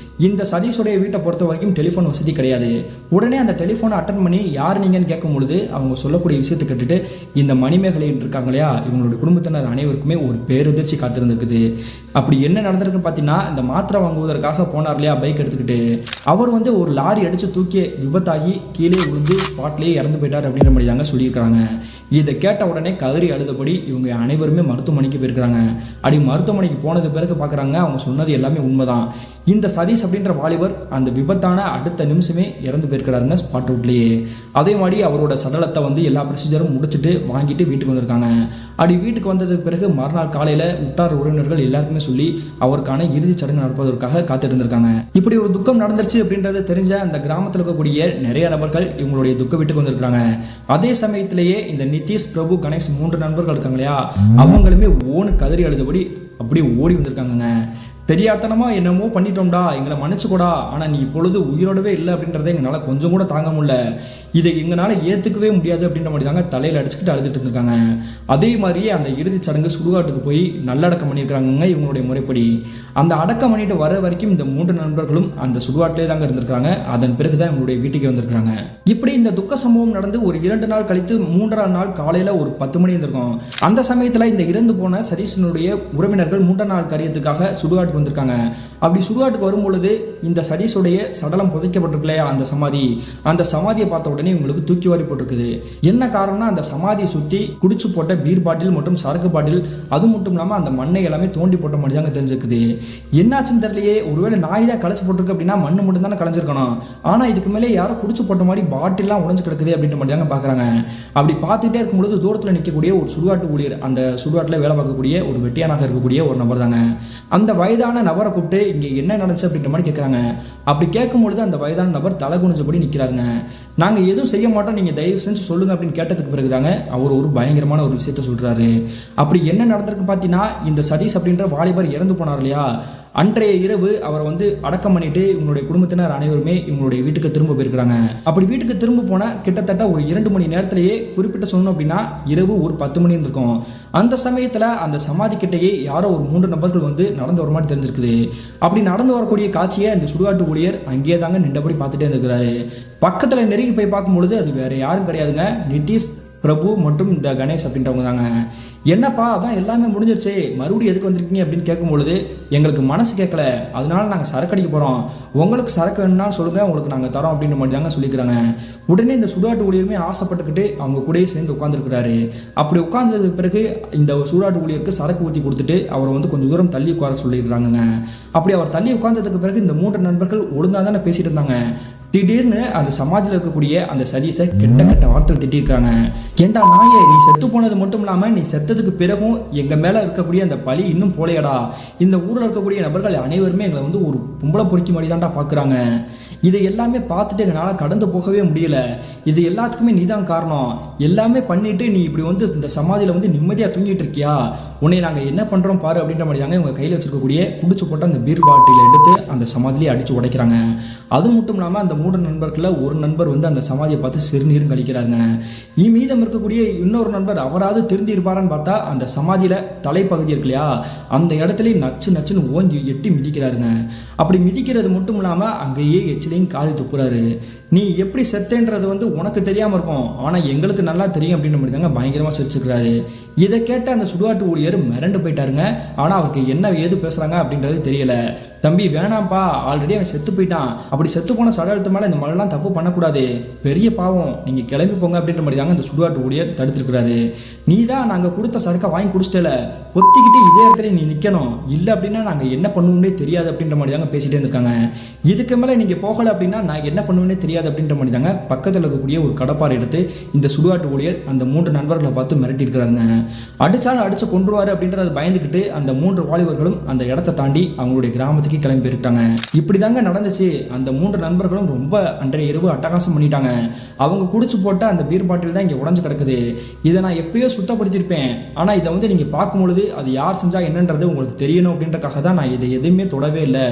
இந்த சதீஷோடைய வீட்டை பொறுத்த வரைக்கும் டெலிஃபோன் வசதி கிடையாது. உடனே அந்த டெலிஃபோனை அட்டன் பண்ணி யார் நீங்கன்னு கேட்கும் பொழுது அவங்க சொல்லக்கூடிய விஷயத்தை கேட்டுட்டு இந்த மணிமேகலை இருக்காங்க இல்லையா, இவங்களுடைய குடும்பத்தினர் அனைவருக்கும் அனைவருக்குமே ஒரு பேரதிர்ச்சி காத்திருந்திருக்குது. அப்படி என்ன நடந்திருக்குன்னு பார்த்தீங்கன்னா, இந்த மாத்திரை வாங்குவதற்காக போனார் இல்லையா பைக் எடுத்துக்கிட்டு, அவர் வந்து ஒரு லாரி அடித்து தூக்கி விபத்தாகி கீழே விழுந்து ஸ்பாட்லேயே இறந்து போயிட்டார் அப்படின்ற மாதிரி தாங்க சொல்லியிருக்கிறாங்க. இதை கேட்ட உடனே கதறி அழுதபடி இவங்க அனைவருமே மருத்துவமனைக்கு போயிருக்கிறாங்க. அப்படி மருத்துவமனைக்கு போனது பிறகு பார்க்குறாங்க, அவங்க சொன்னது எல்லாமே உண்மைதான். இந்த சதீஷ் அப்படின்ற வாலிபர் அந்த விபத்தான அடுத்த நிமிஷமே இறந்து போயிருக்கிறாருங்க ஸ்பாட் அவுட்லேயே. அதே மாதிரி அவரோட சடலத்தை வந்து எல்லா ப்ரொசீஜரும் முடிச்சுட்டு வாங்கிட்டு வீட்டுக்கு வந்திருக்காங்க. அப்படி வீட்டுக்கு வந்ததுக்கு பிறகு மறுநாள் காலையில் உற்றார் உறவினர்கள் எல்லாருக்குமே சொல்லி அவருக்கான இறுதிச் சடங்கு நடப்பதற்காக காத்திருந்திருக்காங்க. இப்படி ஒரு துக்கம் நடந்துருச்சு அப்படின்றது தெரிஞ்ச அந்த கிராமத்தில் இருக்கக்கூடிய நிறைய நபர்கள் இவங்களுடைய துக்க வீட்டுக்கு வந்திருக்காங்க. அதே சமயத்திலேயே இந்த நிதிஷ், பிரபு, கணேஷ் 3 நண்பர்கள் இருக்காங்க இல்லையா, அவங்களுமே ஓனு கதறி அழுதபடி அப்படியே ஓடி வந்திருக்காங்க. தெரியாதனமா என்னமோ பண்ணிட்டோம்டா, எங்களை மன்னிச்சுக்கூடா, ஆனால் நீ இப்பொழுது உயிரோடவே இல்லை அப்படின்றத எங்களால் கொஞ்சம் கூட தாங்க முடியல, இதை எங்களால் ஏற்றுக்கவே முடியாது அப்படின்ற மாதிரி தாங்க தலையில் அடிச்சுக்கிட்டு அழுதுட்டு இருந்திருக்காங்க. அதே மாதிரியே அந்த இறுதிச் சடங்கு சுடுகாட்டுக்கு போய் நல்லடக்கம் பண்ணியிருக்காங்க இவங்களுடைய முறைப்படி. அந்த அடக்கம் பண்ணிட்டு வர வரைக்கும் இந்த 3 நண்பர்களும் அந்த சுடுகாட்டிலே தாங்க இருந்திருக்காங்க. அதன் பிறகு தான் இவங்களுடைய வீட்டுக்கு வந்திருக்காங்க. இப்படி இந்த துக்க சம்பவம் நடந்து ஒரு 2 நாள் கழித்து 3ஆம் நாள் காலையில் ஒரு 10 மணி இருந்திருக்கும். அந்த சமயத்தில் இந்த இறந்து போன சதீஷனுடைய உறவினர்கள் 3ஆம் நாள் காரியத்துக்காக சுடுகாட்டு வந்திருக்காங்க. அப்படி சுடுகாட்டுக்கு வரும்பொழுது இந்த சதீஷுடைய சடலம் புதைக்கப்பட்டிருக்கலையா அந்த சமாதியை பார்த்த உடனே இவங்களுக்கு தூக்கி வாரி போட்டிருக்குது. என்ன காரணம்னா, அந்த சமாதியை சுற்றி குடிச்சு போட்ட பீர் பாட்டில் மற்றும் சரக்கு பாட்டில், அது மட்டும் இல்லாமல் அந்த மண்ணை எல்லாமே தோண்டி போட்ட மாதிரி தாங்க தெரிஞ்சிருக்குது. என்னாச்சுன்னு தெரியலையே, ஒருவேளை நாய் தான் களைச்சு போட்டிருக்கு அப்படின்னா மண்ணு மட்டும் தானே களைஞ்சிருக்கணும், ஆனால் இதுக்கு மேலே யாரோ குடிச்சு போட்ட மாதிரி பாட்டிலாம் உடஞ்சு கிடக்குது அப்படின்ற மாதிரி தாங்க பார்க்குறாங்க. அப்படி பார்த்துட்டே இருக்கும்பொழுது தூரத்தில் நிற்கக்கூடிய ஒரு சுடுகாட்டு ஊழியர், அந்த சுடுகாட்டில் வேலை பார்க்கக்கூடிய ஒரு வெட்டியானாக இருக்கக்கூடிய ஒரு நபர் தாங்க. அந்த வயதான நபரை கூப்பிட்டு இங்கே என்ன நடந்துச்சு அப்படின்ற மாதிரி கேட்குறாங்க. அப்படி கேட்கும்பொழுது அந்த வயதான நபர் தலை குனிஞ்சபடி நிற்கிறாருங்க. நாங்கள் எதுவும் செய்ய மாட்டோம், நீங்கள் தயவு செஞ்சு சொல்லுங்க அப்படின்னு கேட்டதுக்கு பிறகு தாங்க அவர் ஒரு பயங்கரமான ஒரு விஷயத்த சொல்கிறாரு. அப்படி என்ன நடந்திருக்கு பார்த்தீங்கன்னா, இந்த சதீஷ் அப்படின்ற வாலிபர் இறந்து போனார் இல்லையா, அன்றைய இரவு அவரை வந்து அடக்கம் பண்ணிட்டு இவங்களுடைய குடும்பத்தினர் அனைவருமே இவங்களுடைய வீட்டுக்கு திரும்ப போயிருக்கிறாங்க. அப்படி வீட்டுக்கு திரும்ப போன கிட்டத்தட்ட ஒரு 2 மணி நேரத்திலேயே குறிப்பிட்ட சொல்லணும் அப்படின்னா இரவு ஒரு 10 மணி இருக்கும். அந்த சமயத்தில் அந்த சமாதி கிட்டையே யாரோ ஒரு 3 நபர்கள் வந்து நடந்து வர மாதிரி தெரிஞ்சிருக்குது. அப்படி நடந்து வரக்கூடிய காட்சியை இந்த சுடுகாட்டு ஊழியர் அங்கேயே தாங்க நின்றபடி பார்த்துட்டே இருந்திருக்கிறாரு. பக்கத்தில் நெருங்கி போய் பார்க்கும்பொழுது அது வேற யாரும் கிடையாதுங்க, நிதிஷ், பிரபு மற்றும் இந்த கணேஷ் அப்படின்றவங்க தாங்க. என்னப்பா அதான் எல்லாமே முடிஞ்சிருச்சு, மறுபடியும் எதுக்கு வந்திருக்கீங்க அப்படின்னு கேட்கும்பொழுது, எங்களுக்கு மனசு கேட்கல, அதனால நாங்கள் சரக்கு அடிக்க போகிறோம், உங்களுக்கு சரக்கு வேணும்னாலும் சொல்லுங்கள், உங்களுக்கு நாங்கள் தரோம் அப்படின்ற மாதிரி தாங்க சொல்லிக்கிறாங்க. உடனே இந்த சுடுகாட்டு ஊழியருமே ஆசைப்பட்டுக்கிட்டு அவங்க கூடயே சேர்ந்து உட்காந்துருக்கிறாரு. அப்படி உட்கார்ந்ததுக்கு பிறகு இந்த சுடுகாட்டு ஊழியருக்கு சரக்கு ஊற்றி கொடுத்துட்டு அவரை வந்து கொஞ்சம் தூரம் தள்ளி உட்கார சொல்லிடுறாங்க. அப்படி அவர் தள்ளி உட்கார்ந்ததுக்கு பிறகு இந்த 3 நண்பர்கள் ஒழுங்காக தானே பேசிட்டு இருந்தாங்க. திடீர்னு அந்த சமாதியில் இருக்கக்கூடிய அந்த சதீஷை கெட்ட வார்த்தையில் திட்டிருக்காங்க. ஏண்டா நாயே, நீ செத்து போனது மட்டும் இல்லாமல் நீ செத்ததுக்கு பிறகும் எங்கள் மேலே இருக்கக்கூடிய அந்த பழி இன்னும் போலையடா, இந்த ஊரில் இருக்கக்கூடிய நபர்கள் அனைவருமே எங்களை வந்து ஒரு பொம்பளை பொறுக்கி மாதிரி தான்டா பார்க்குறாங்க, இதை எல்லாமே பார்த்துட்டு எங்களால் கடந்து போகவே முடியல, இது எல்லாத்துக்குமே நீ தான் காரணம், எல்லாமே பண்ணிட்டு நீ இப்படி வந்து இந்த சமாதியில் வந்து நிம்மதியாக தூங்கிட்டு இருக்கியா, உன்னை நாங்கள் என்ன பண்ணுறோம் பாரு அப்படின்ற மாதிரி தாங்க இவங்க கையில் வச்சிருக்கக்கூடிய குடிச்சு போட்ட அந்த பீர் பாட்டில் எடுத்து அந்த சமாதிலேயே அடித்து உடைக்கிறாங்க. அது மட்டும் இல்லாமல் அந்த 3 நண்பர்களில் ஒரு நண்பர் வந்து அந்த சமாதியை பார்த்து சிறுநீரும் கழிக்கிறாங்க. மீதம் இருக்கக்கூடிய இன்னொரு நண்பர் அவராது திருந்தி இருப்பாரான்னு பார்த்தா அந்த சமாதியில் தலைப்பகுதி இருக்கு இல்லையா, அந்த இடத்துல நச்சுன்னு ஓங்கி எட்டி மிதிக்கிறாருங்க. அப்படி மிதிக்கிறது மட்டும் இல்லாமல் அங்கேயே எச்சிலையும் காலி துப்புறாரு. நீ எப்படி செத்தேன்றது வந்து உனக்கு தெரியாமல் இருக்கும், ஆனால் எங்களுக்கு நல்லா தெரியும் அப்படின்ற மாதிரி தாங்க பயங்கரமாக சிரிச்சுக்கிறாரு. இதை கேட்ட அந்த சுடுகாட்டு ஊழியர் மிரண்டு போயிட்டாருங்க. ஆனால் அவருக்கு என்ன ஏது பேசுகிறாங்க அப்படின்றது தெரியல. தம்பி வேணாம்ப்பா, ஆல்ரெடி அவன் செத்து போயிட்டான், அப்படி செத்து போன சடலத்து மேலே இந்த மாதிரிலாம் தப்பு பண்ணக்கூடாது, பெரிய பாவம், நீங்கள் கிளம்பி போங்க அப்படின்ற மாதிரி தாங்க அந்த சுடுகாட்டு ஊழியர் தடுத்துருக்கிறாரு. நீ தான் நாங்கள் கொடுத்த சரக்கை வாங்கி குடிச்சிட்டல, ஒத்திக்கிட்டு இதே இடத்துல நீ நிற்கணும், இல்லை அப்படின்னா நாங்கள் என்ன பண்ணுவோம்னே தெரியாது அப்படின்ற மாதிரி தாங்க பேசிகிட்டே இருந்திருக்காங்க. இதுக்கு மேலே நீங்கள் போகலை அப்படின்னா நான் என்ன பண்ணுவேன்னே தெரியாது அப்படின்ற மாதிரி தாங்க பக்கத்தில் இருக்கக்கூடிய ஒரு கடப்பாறை எடுத்து இந்த சுடுகாட்டு ஊழியர் அந்த 3 நண்பர்களை பார்த்து மிரட்டியிருக்கிறாங்க. அடித்தாலும் அடித்து கொண்டுருவார் அப்படின்றத பயந்துக்கிட்டு அந்த 3 வாலிபர்களும் அந்த இடத்த தாண்டி அவங்களுடைய கிராமத்துக்கு கிளம்பி போயிருக்காங்க. இப்படி தாங்க நடந்துச்சு. அந்த 3 நண்பர்களும் ரொம்ப அன்றைய இரவு அட்டகாசம் பண்ணிட்டாங்க. அவங்க குடிச்சு போட்ட அந்த பீர் பாட்டில் தான் இங்கே உடஞ்சு கிடக்குது, இதை நான் எப்பயோ சுத்தப்படுத்தியிருப்பேன், ஆனால் இதை வந்து நீங்கள் பார்க்கும்பொழுது அது யார் செஞ்சா என்னன்றது உங்களுக்கு தெரியணும் அப்படின்றக்காக தான் நான் இதை எதுவுமே தொடவே இல்லை.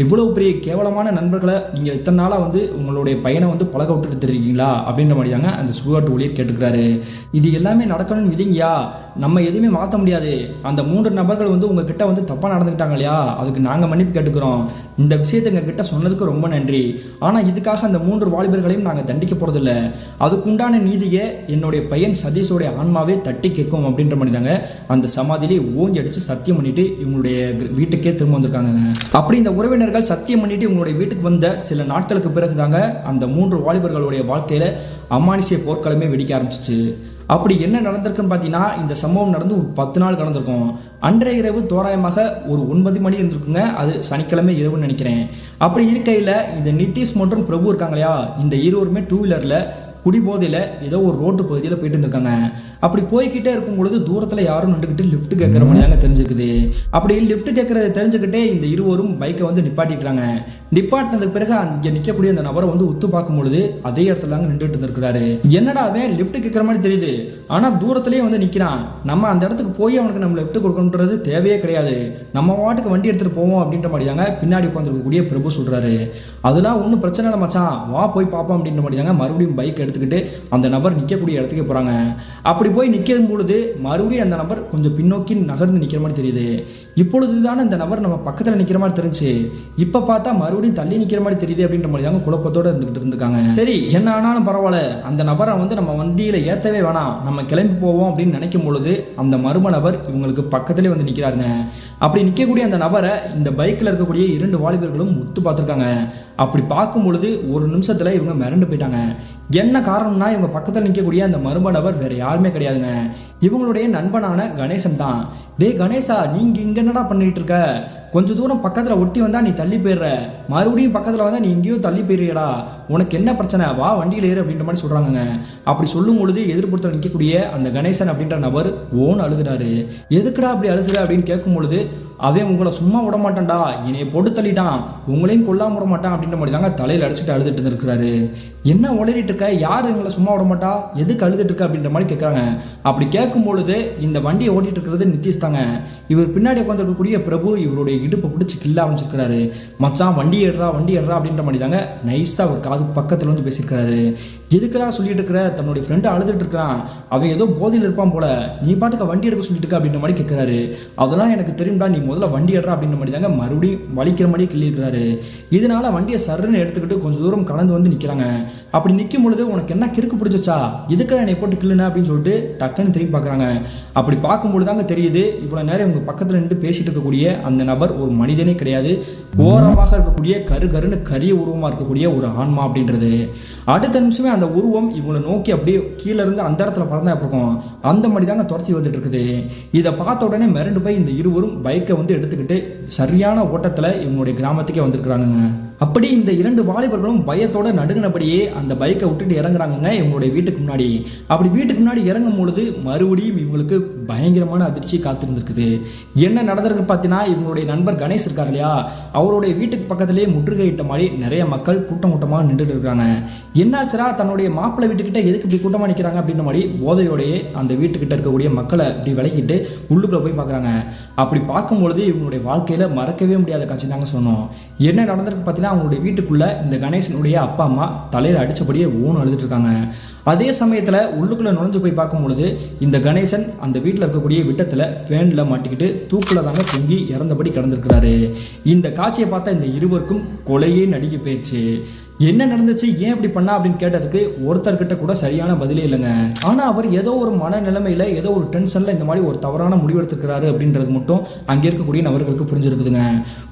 இவ்வளோ பெரிய கேவலமான நண்பர்களை நீங்கள் இத்தனை நாளாக வந்து உங்களுடைய பையனை வந்து பழக விட்டுட்டு தெரியுங்களா அப்படின்ற மாதிரி தாங்க அந்த சுடுகாட்டு ஊழியர் கேட்டுக்கிறாரு. இது எல்லாமே நடக்கணும்னு விதிங்கயா, நம்ம எதுவுமே மாற்ற முடியாது. அந்த 3 நபர்கள் வந்து உங்ககிட்ட வந்து தப்பாக நடந்துக்கிட்டாங்க இல்லையா, அதுக்கு நாங்கள் மன்னிப்பு கேட்டுக்கிறோம். இந்த விஷயத்தை எங்ககிட்ட சொன்னதுக்கு ரொம்ப நன்றி. ஆனால் இதுக்காக அந்த 3 வாலிபர்களையும் நாங்கள் தண்டிக்க போகிறதில்ல. அதுக்குண்டான நீதியை என்னுடைய பையன் சதீஷோடைய ஆன்மாவே தட்டி கேட்கும் அப்படின்ற மாதிரி தாங்க அந்த சமாதியிலே ஓங்கி அடித்து சத்தியம் பண்ணிட்டு இவங்களுடைய வீட்டுக்கே திரும்ப வந்திருக்காங்க. அப்படி இந்த உறவினர்கள் சத்தியம் பண்ணிட்டு இவங்களுடைய வீட்டுக்கு வந்த சில நாட்களுக்கு பிறகு தாங்க அந்த 3 வாலிபர்களுடைய வாழ்க்கையில அமானுஷ்ய போர்க்களமே வெடிக்க ஆரம்பிச்சிச்சு. அப்படி என்ன நடந்திருக்குன்னு பார்த்தீங்கன்னா, இந்த சம்பவம் நடந்து ஒரு 10 நாள் கடந்திருக்கும். அன்றைய இரவு தோராயமாக ஒரு 9 மணி இருந்திருக்குங்க. அது சனிக்கிழமை இரவுன்னு நினைக்கிறேன். அப்படி இருக்கையில் இந்த நிதிஷ் மற்றும் பிரபு இருக்காங்க இல்லையா, இந்த இருவருமே 2 வீலரில் குடிபோதையில் ஏதோ ஒரு ரோட்டு பகுதியில் போயிட்டு இருந்திருக்காங்க. அப்படி போய்கிட்டே இருக்கும் பொழுது தூரத்தில் யாரும் நின்றுக்கிட்டு லிஃப்ட் கேட்குற மாதிரி தாங்க தெரிஞ்சுக்குது. அப்படி லிஃப்ட் கேட்கறத தெரிஞ்சுக்கிட்டே இந்த இருவரும் பைக்கை வந்து நிப்பாட்டிக்கிறாங்க. நிப்பாட்டினதுக்கு பிறகு அங்கே நிற்கக்கூடிய அந்த நபரை வந்து உத்து பார்க்கும் பொழுது அதே இடத்துல தாங்க நின்றுட்டு இருந்திருக்கிறாரு. என்னடா அவன் லிஃப்ட் கேட்குற மாதிரி தெரியுது, ஆனால் தூரத்துலேயே வந்து நிற்கிறான். நம்ம அந்த இடத்துக்கு போய் அவனுக்கு நம்ம லிஃப்ட் கொடுக்கணுன்றது தேவையே கிடையாது, நம்ம வாட்டுக்கு வண்டி எடுத்துகிட்டு போவோம் அப்படின்ற மாதிரி தாங்க பின்னாடி உட்காந்துருக்கக்கூடிய பிரபு சொல்கிறாரு. அதெல்லாம் ஒன்றும் பிரச்சனை இல்லை மச்சான், வா போய் பார்ப்போம் அப்படின்ற மாதிரி தாங்க மறுபடியும் பைக் எடுத்துக்கிட்டு அந்த நபர் நிற்கக்கூடிய இடத்துக்கு போகிறாங்க. அப்படி போய் நிற்கும் பொழுது மறுபடியும் அந்த நபர் கொஞ்சம் பின்னோக்கி நகர்ந்து நிற்கிற மாதிரி தெரியுது. இப்பொழுதுதானே இந்த நபர் நம்ம பக்கத்தில் நிற்கிற மாதிரி தெரிஞ்சு, இப்போ பார்த்தா மறுபடியும் தள்ளி நிற்கிற மாதிரி தெரியுது அப்படின்ற மாதிரி தாங்க குழப்பத்தோடு இருந்துகிட்டு இருந்திருக்காங்க. சரி என்ன ஆனாலும் பரவாயில்ல, அந்த நபரை வந்து நம்ம வண்டியில் ஏற்றவே வேணாம், நம்ம கிளம்பி போவோம் அப்படின்னு நினைக்கும் பொழுது அந்த மர்ம நபர் இவங்களுக்கு பக்கத்திலே வந்து நிற்கிறாருங்க. அப்படி நிற்கக்கூடிய அந்த நபரை இந்த பைக்கில் இருக்கக்கூடிய 2 வாலிபர்களும் உத்து பார்த்துருக்காங்க. அப்படி பார்க்கும் பொழுது ஒரு நிமிஷத்தில் இவங்க மிரண்டு போயிட்டாங்க. என்ன காரணம்னா, இவங்க பக்கத்தில் நிற்கக்கூடிய அந்த மர்ம நபர் வேற யாருமே கிடையாதுங்க, இவங்களுடைய நண்பனான கணேசன் தான். டே கணேசா, நீங்க இங்க என்னடா பண்ணிட்டு இருக்க? கொஞ்சம் தூரம் பக்கத்தில் ஒட்டி வந்தா நீ தள்ளி போயிடுற, மறுபடியும் பக்கத்தில் வந்தா நீ எங்கேயோ தள்ளி போயிடுறியடா, உனக்கு என்ன பிரச்சனை, வா வண்டியில் ஏறு அப்படின்ற மாதிரி சொல்றாங்க. அப்படி சொல்லும் பொழுது எதிர்ப்புறத்தில் நிற்கக்கூடிய அந்த கணேசன் அப்படின்ற நபர் ஓன் அழுகிறாரு. எதுக்குடா அப்படி அழுகுற அப்படின்னு கேட்கும் பொழுது, அவன் உங்களை சும்மா விட மாட்டான்டா, என்னைய போட்டு தள்ளிட்டான், உங்களையும் கொல்லாம விட மாட்டான் அப்படின்ற மாதிரி தாங்க தலையில் அடிச்சுட்டு அழுதுட்டு இருந்திருக்கிறாரு. என்ன உளறிட்டு இருக்க, யார் எங்களை சும்மா விட மாட்டா, எதுக்கு அழுதுட்டு இருக்க அப்படின்ற மாதிரி கேட்குறாங்க. அப்படி கேட்கும் பொழுது இந்த வண்டியை ஓட்டிட்டு இருக்கிறது நிதிஷ் தாங்க. இவர் பின்னாடி உட்காந்துருக்கக்கூடிய பிரபு இவருடைய இடுப்பை பிடிச்சி கில்ல ஆரம்பிச்சிருக்கிறாரு. மச்சான் வண்டி ஏடுறா அப்படின்ற மாதிரி தாங்க நைஸாக அவர் காது பக்கத்தில் வந்து பேசியிருக்கிறாரு. எதுக்குடா சொல்லிட்டு இருக்கிற, தன்னுடைய ஃப்ரெண்டு அழுதுட்டு இருக்கிறான், அவன் ஏதோ போதையில் இருப்பான் போல, நீ பாட்டுக்கு வண்டி எடுக்க சொல்லிட்டு இருக்க அப்படின்ற மாதிரி கேட்குறாரு. அதெல்லாம் எனக்கு தெரியும்டா, நீ முதல்ல வண்டி ஏடுறா அப்படின்ற மாதிரி தாங்க மறுபடியும் வலிக்கிற மாதிரியே கிள்ளியிருக்கிறாரு. இதனால வண்டியை சர்ன்னு எடுத்துக்கிட்டு கொஞ்சம் தூரம் கடந்து வந்து நிற்கிறாங்க. அப்படி நிற்கும் பொழுது, உனக்கு என்ன கிறுக்கு பிடிச்சா, இதுக்கு என்னை போட்டு கிள்ளுனா அப்படின்னு சொல்லிட்டு டக்குன்னு திரும்பி பார்க்குறாங்க. அப்படி பார்க்கும்பொழுது தாங்க தெரியுது, இவ்வளோ நேரம் இவங்க பக்கத்தில் நின்று பேசிட்டு இருக்கக்கூடிய அந்த நபர் ஒரு மனிதனே கிடையாது, கோரமாக இருக்கக்கூடிய கருன்னு கரிய உருவமாக இருக்கக்கூடிய ஒரு ஆன்மா அப்படின்றது. அடுத்த நிமிஷமே அந்த உருவம் இவங்களை நோக்கி அப்படியே கீழே இருந்து அந்த இடத்துல பறந்தா இருக்கும், அந்த மாதிரி தாங்க துரத்தி வந்துட்டு இருக்குது. இதை பார்த்த உடனே மிரண்டு போய் இந்த இருவரும் பைக்கை வந்து எடுத்துக்கிட்டு சரியான ஓட்டத்தில் இவங்களுடைய கிராமத்துக்கே வந்திருக்கிறாங்க. அப்படி இந்த 2 வாலிபர்களும் பயத்தோட நடுங்கினபடியே அந்த பைக்கை விட்டுட்டு இறங்குறாங்க இவங்களுடைய வீட்டுக்கு முன்னாடி. அப்படி வீட்டுக்கு முன்னாடி இறங்கும் பொழுது மறுபடியும் இவங்களுக்கு பயங்கரமான அதிர்ச்சி காத்திருந்துருக்குது. என்ன நடந்திருக்கு பார்த்தீங்கன்னா, இவங்களுடைய நண்பர் கணேஷ் இருக்கார் இல்லையா, அவருடைய வீட்டுக்கு பக்கத்திலேயே முற்றுகையிட்ட மாதிரி நிறைய மக்கள் கூட்டமாக நின்றுட்டு இருக்காங்க. என்னாச்சுரா, தன்னுடைய மாப்பிள்ளை வீட்டுக்கிட்ட எதுக்கு இப்படி கூட்டமாக நிற்கிறாங்க அப்படின்ற மாதிரி போதையோடையே அந்த வீட்டுக்கிட்ட இருக்கக்கூடிய மக்களை இப்படி விலகிட்டு உள்ளுக்குள்ளே போய் பார்க்குறாங்க. அப்படி பார்க்கும்பொழுது இவங்களுடைய வாழ்க்கையில் மறக்கவே முடியாத காட்சி தாங்க சொன்னோம். என்ன நடந்திருக்கு பார்த்தீங்கன்னா, அவங்களுடைய வீட்டுக்குள்ள இந்த கணேசனுடைய அப்பா அம்மா தலையில் அடித்தபடியே ஊன்னு அழுதுட்டு இருக்காங்க. அதே சமயத்தில் உள்ளுக்குள்ளே நுழைஞ்சு போய் பார்க்கும் பொழுது இந்த கணேசன் அந்த வீட்டில் இருக்கக்கூடிய விட்டத்தில் ஃபேனில் மாட்டிக்கிட்டு தூக்கில் தாங்க தொங்கி இறந்தபடி கிடந்திருக்கிறாரு. இந்த காட்சியை பார்த்தா இந்த இருவருக்கும் கொலையே நடுங்கி போயிடுச்சு. என்ன நடந்துச்சு, ஏன் இப்படி பண்ணா அப்படின்னு கேட்டதுக்கு ஒருத்தர்கிட்ட கூட சரியான பதிலே இல்லைங்க. ஆனால் அவர் ஏதோ ஒரு மனநிலைமையில் ஏதோ ஒரு டென்ஷனில் இந்த மாதிரி ஒரு தவறான முடிவெடுத்துக்கிறாரு அப்படின்றது மட்டும் அங்கே இருக்கக்கூடிய நபர்களுக்கு புரிஞ்சிருக்குதுங்க.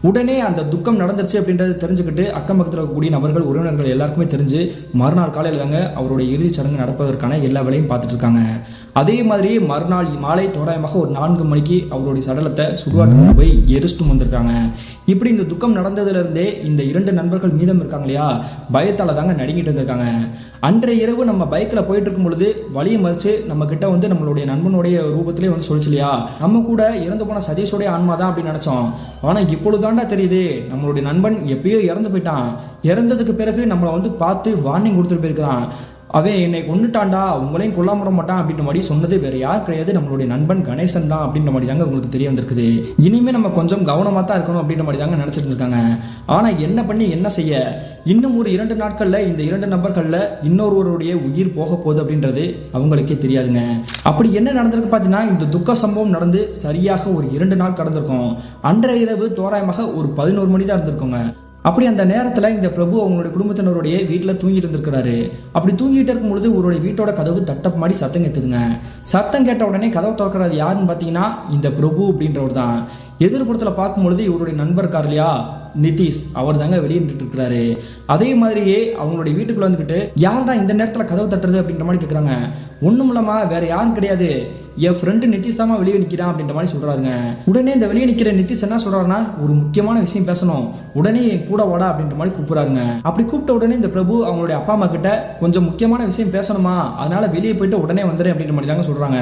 உடனே அந்த துக்கம் நடந்துருச்சு அப்படின்றது தெரிஞ்சுக்கிட்டு அக்கம் பக்கத்தில் இருக்கக்கூடிய நபர்கள் உறவினர்கள் எல்லாருக்குமே தெரிஞ்சு மறுநாள் காலையில் தாங்க அவருடைய இறுதிச் சடங்கு நடப்பதற்கான எல்லா வேலையும் பார்த்துட்டு இருக்காங்க. அதே மாதிரி மறுநாள் மாலை தோராயமாக ஒரு 4 மணிக்கு அவருடைய சடலத்தை சுடுகாட்டுக்கு போய் எரிச்சிட்டு வந்திருக்காங்க. இப்படி இந்த துக்கம் நடந்ததுலேருந்தே இந்த 2 நண்பர்கள் மீதம் இருக்காங்க இல்லையா, பயத்தால் தாங்க நடுங்கிட்டு இருந்திருக்காங்க. அன்றைய இரவு நம்ம பைக்கில் போயிட்டு இருக்கும் பொழுது வழியை மறித்து நம்ம கிட்ட வந்து நம்மளுடைய நண்பனுடைய ரூபத்திலே வந்து சொல்லிச்சு இல்லையா, நம்ம கூட இறந்து போன சதீஷோடைய ஆன்மா தான் அப்படின்னு நினச்சோம். ஆனால் இப்பொழுதுதாண்டா தெரியுது, நம்மளுடைய நண்பன் எப்பயோ இறந்து போயிட்டான். இறந்ததுக்கு பிறகு நம்மளை வந்து பார்த்து வார்னிங் கொடுத்துட்டு போயிருக்கிறான். அவன் என்னை கொண்டுட்டான்டா, உங்களையும் கொல்லாம விட மாட்டான் அப்படின்ற மாதிரி சொன்னது வேற யார் கிடையாது, நம்மளுடைய நண்பன் கணேசன் தான் அப்படின்ற மாதிரி தாங்க உங்களுக்கு தெரிய வந்திருக்குது. இனிமே நம்ம கொஞ்சம் கவனமா தான் இருக்கணும் அப்படின்ற மாதிரி தாங்க நினைச்சிட்டு இருக்காங்க. ஆனா என்ன பண்ணி என்ன செய்ய, இன்னும் ஒரு 2 நாட்கள்ல இந்த 2 நபர்கள்ல இன்னொருவருடைய உயிர் போக போகுது அப்படின்றது அவங்களுக்கே தெரியாதுங்க. அப்படி என்ன நடந்திருக்கு பார்த்தீங்கன்னா, இந்த துக்க சம்பவம் நடந்து சரியாக ஒரு 2 நாள் கடந்திருக்கும். அன்றைய இரவு தோராயமாக ஒரு 11 மணி தான் இருந்திருக்குங்க. அப்படி அந்த நேரத்தில் இந்த பிரபு அவங்களுடைய குடும்பத்தினருடைய வீட்டில் தூங்கிட்டு இருந்திருக்கிறாரு. அப்படி தூங்கிட்டு இருக்கும் பொழுது ஒருவருடைய வீட்டோட கதவு தட்டப் மாதிரி சத்தம் கேட்குதுங்க. சத்தம் கேட்ட உடனே கதவை திறக்கிறது யாருன்னு பார்த்தீங்கன்னா இந்த பிரபு அப்படின்றவர் தான். எதிர்ப்புறத்தில் பார்க்கும்பொழுது இவருடைய நண்பர் இருக்கார் இல்லையா நிதிஷ், அவர் தாங்க வெளியே நின்றுட்டு இருக்கிறாரு. அதே மாதிரியே அவங்களுடைய வீட்டுக்குள்ள வந்துக்கிட்டு யாருடா இந்த நேரத்தில் கதவு தட்டுறது அப்படின்ற மாதிரி கேட்குறாங்க. ஒன்றும் இல்லாமா வேற யாரும் கிடையாது, என் ஃப்ரெண்டு நிதிஷ் தாமா வெளியே நிற்கிறான் அப்படின்ற மாதிரி சொல்றாருங்க. உடனே இந்த வெளியே நிற்கிற நிதிஷ் என்ன சொல்றாருன்னா, ஒரு முக்கியமான விஷயம் பேசணும், உடனே என் கூட வாடா அப்படின்ற மாதிரி கூப்பிடுறாருங்க. அப்படி கூப்பிட்ட உடனே இந்த பிரபு அவங்களுடைய அப்பா அம்மா கிட்ட கொஞ்சம் முக்கியமான விஷயம் பேசணுமா, அதனால வெளியே போயிட்டு உடனே வந்துடுறேன் அப்படின்ற மாதிரி தாங்க சொல்றாங்க.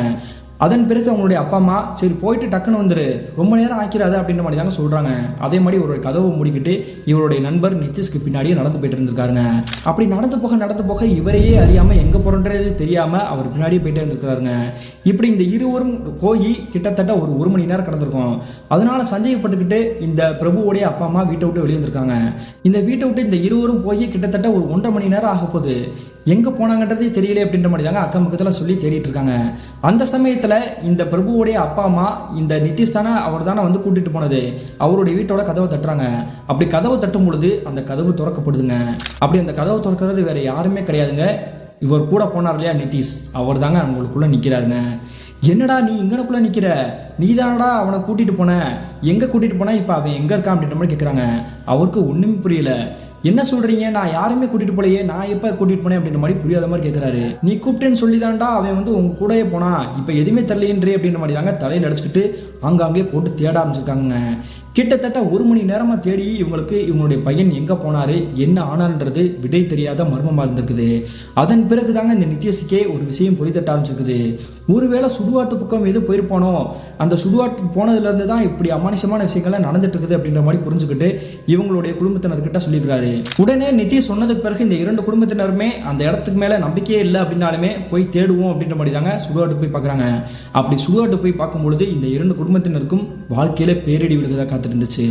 அதன் பிறகு அவங்களுடைய அப்பா அம்மா சரி போயிட்டு டக்குன்னு வந்துரு, ரொம்ப நேரம் ஆக்கிறாது அப்படின்ற மாதிரி தாங்க சொல்றாங்க. அதே மாதிரி ஒரு கதவை மூடிக்கிட்டு இவருடைய நண்பர் நிதிஷ்க்கு பின்னாடியே நடந்து போயிட்டு இருந்திருக்காருங்க. அப்படி நடந்து போக இவரையே அறியாம எங்க போறன்றது தெரியாம அவர் பின்னாடியே போயிட்டே இருந்திருக்காருங்க. இப்படி இந்த இருவரும் போய் கிட்டத்தட்ட ஒரு மணி நேரம் கடந்திருக்கும். அதனால சந்தேகப்பட்டுக்கிட்டு இந்த பிரபுவோடைய அப்பா அம்மா வீட்டை விட்டு வெளியே வந்திருக்காங்க. இந்த வீட்டை விட்டு இந்த இருவரும் போய் கிட்டத்தட்ட ஒரு 1.5 மணி நேரம் ஆக போகுது. எங்கே போனாங்கன்றதே தெரியல அப்படின்ற மாதிரி தாங்க அக்கம் பக்கத்தில் சொல்லி தேடிட்டு இருக்காங்க. அந்த சமயத்தில் இந்த பிரபுவோடைய அப்பா அம்மா இந்த நிதிஷ் தானே அவர் தானே வந்து கூட்டிட்டு போனது, அவருடைய வீட்டோட கதவை தட்டுறாங்க. அப்படி கதவை தட்டும் பொழுது அந்த கதவு திறக்கப்படுதுங்க. அப்படி அந்த கதவை திறக்கிறது வேற யாருமே கிடையாதுங்க, இவர் கூட போனார் இல்லையா நிதிஷ், அவர் தாங்க அவங்களுக்குள்ள நிற்கிறாருங்க. என்னடா நீ இங்கனக்குள்ள நிற்கிற, நீ தானடா அவனை கூட்டிட்டு போன, எங்கே கூட்டிட்டு போனா இப்போ அவன் எங்கே இருக்கான் அப்படின்ற மாதிரி கேட்குறாங்க. அவருக்கு ஒன்றுமே புரியல. என்ன சொல்றீங்க, நான் யாருமே கூட்டிட்டு போலையே, நான் எப்போ கூட்டிட்டு போனேன் அப்படின்ற மாதிரி புரியாத மாதிரி கேட்குறாரு. நீ கூப்பிட்டேன்னு சொல்லி தான்டா அவன் வந்து உங்க கூடயே போனா, இப்போ எதுவுமே தெரியலேன்றே அப்படின்ற மாதிரி தாங்க தலையில் அடிச்சுக்கிட்டு ஆங்காங்கே போட்டு தேட ஆரம்பிச்சிருக்காங்க. கிட்டத்தட்ட 1 மணி நேரமாக தேடி இவங்களுடைய பையன் எங்கே போனாரு என்ன ஆனான்றது விடை தெரியாத மர்மமாக இருந்திருக்குது. அதன் பிறகு தாங்க இந்த நிதிஷுக்கே ஒரு விஷயம் புரிதட்ட ஆரம்பிச்சிருக்குது. ஒருவேளை சுடுகாட்டு பக்கம் எது போயிருப்பானோ, அந்த சுடுகாட்டுக்கு போனதுலேருந்து தான் இப்படி அமானுஷமான விஷயங்கள்லாம் நடந்துட்டு இருக்குது அப்படின்ற மாதிரி புரிஞ்சுக்கிட்டு இவங்களுடைய குடும்பத்தினர்கிட்ட சொல்லியிருக்காரு. உடனே நிதிஷ் சொன்னதுக்கு பிறகு இந்த 2 குடும்பத்தினருமே அந்த இடத்துக்கு மேலே நம்பிக்கையே இல்லை அப்படின்னாலுமே போய் தேடுவோம் அப்படின்ற மாதிரி தாங்க சுடுகாட்டுக்கு போய் பார்க்குறாங்க. அப்படி சுடுகாட்டு போய் பார்க்கும்பொழுது இந்த 2 குடும்பத்தினருக்கும் வாழ்க்கையில பேரிடி விழுகதா காத்திருந்துச்சு.